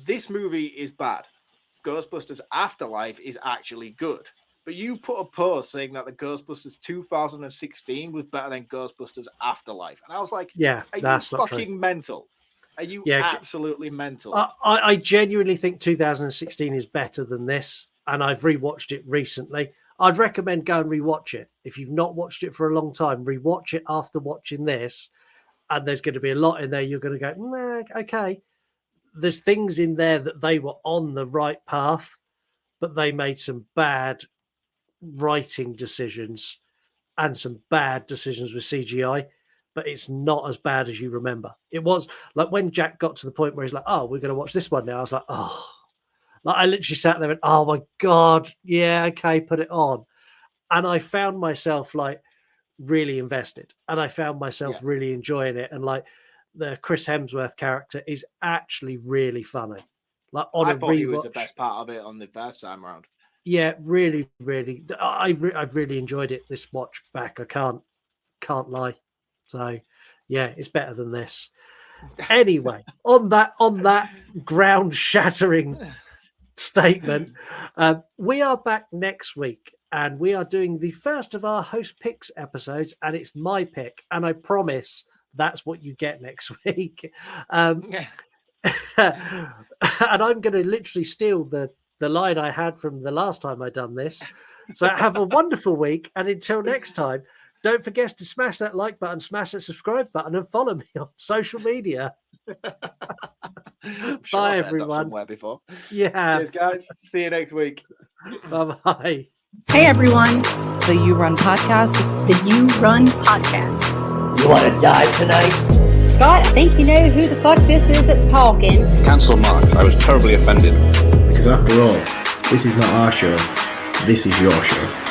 Speaker 2: This movie is bad. Ghostbusters Afterlife is actually good. But you put a post saying that the Ghostbusters 2016 was better than Ghostbusters Afterlife. And I was like,
Speaker 1: yeah,
Speaker 2: are
Speaker 1: that's
Speaker 2: you
Speaker 1: not
Speaker 2: fucking
Speaker 1: true.
Speaker 2: mental? Are you absolutely mental?
Speaker 1: I genuinely think 2016 is better than this, and I've rewatched it recently. I'd recommend go and rewatch it. If you've not watched it for a long time, rewatch it after watching this, and there's going to be a lot in there you're going to go, okay. There's things in there that they were on the right path, but they made some bad writing decisions and some bad decisions with CGI, but it's not as bad as you remember. It was like when Jack got to the point where he's like, oh, we're going to watch this one now. I was like, oh, like I literally sat there and, oh my God, yeah, okay, put it on. And I found myself like really invested, and I found myself really enjoying it. And like the Chris Hemsworth character is actually really funny. Like on
Speaker 2: I
Speaker 1: a
Speaker 2: thought
Speaker 1: rewatch,
Speaker 2: he was the best part of it on the first time around.
Speaker 1: Yeah, really, really. I've really enjoyed it this watch back. I can't lie. So, yeah, it's better than this. Anyway, on that ground-shattering statement, we are back next week, and we are doing the first of our host picks episodes, and it's my pick, and I promise that's what you get next week. And I'm going to literally steal the line I had from the last time I done this. So have a wonderful week, and until next time, don't forget to smash that like button, smash that subscribe button, and follow me on social media.
Speaker 2: Sure,
Speaker 1: Bye,
Speaker 2: I've heard that
Speaker 1: everyone.
Speaker 2: somewhere before.
Speaker 1: Yeah.
Speaker 2: Cheers, guys. See you next week.
Speaker 1: Bye-bye.
Speaker 4: Hey, everyone. The You Run Podcast.
Speaker 13: The You Run Podcast.
Speaker 10: You want to die tonight?
Speaker 3: Scott, I think you know who the fuck this is that's talking.
Speaker 6: Cancel Marc. I was terribly offended.
Speaker 7: Because after all, this is not our show, this is your show.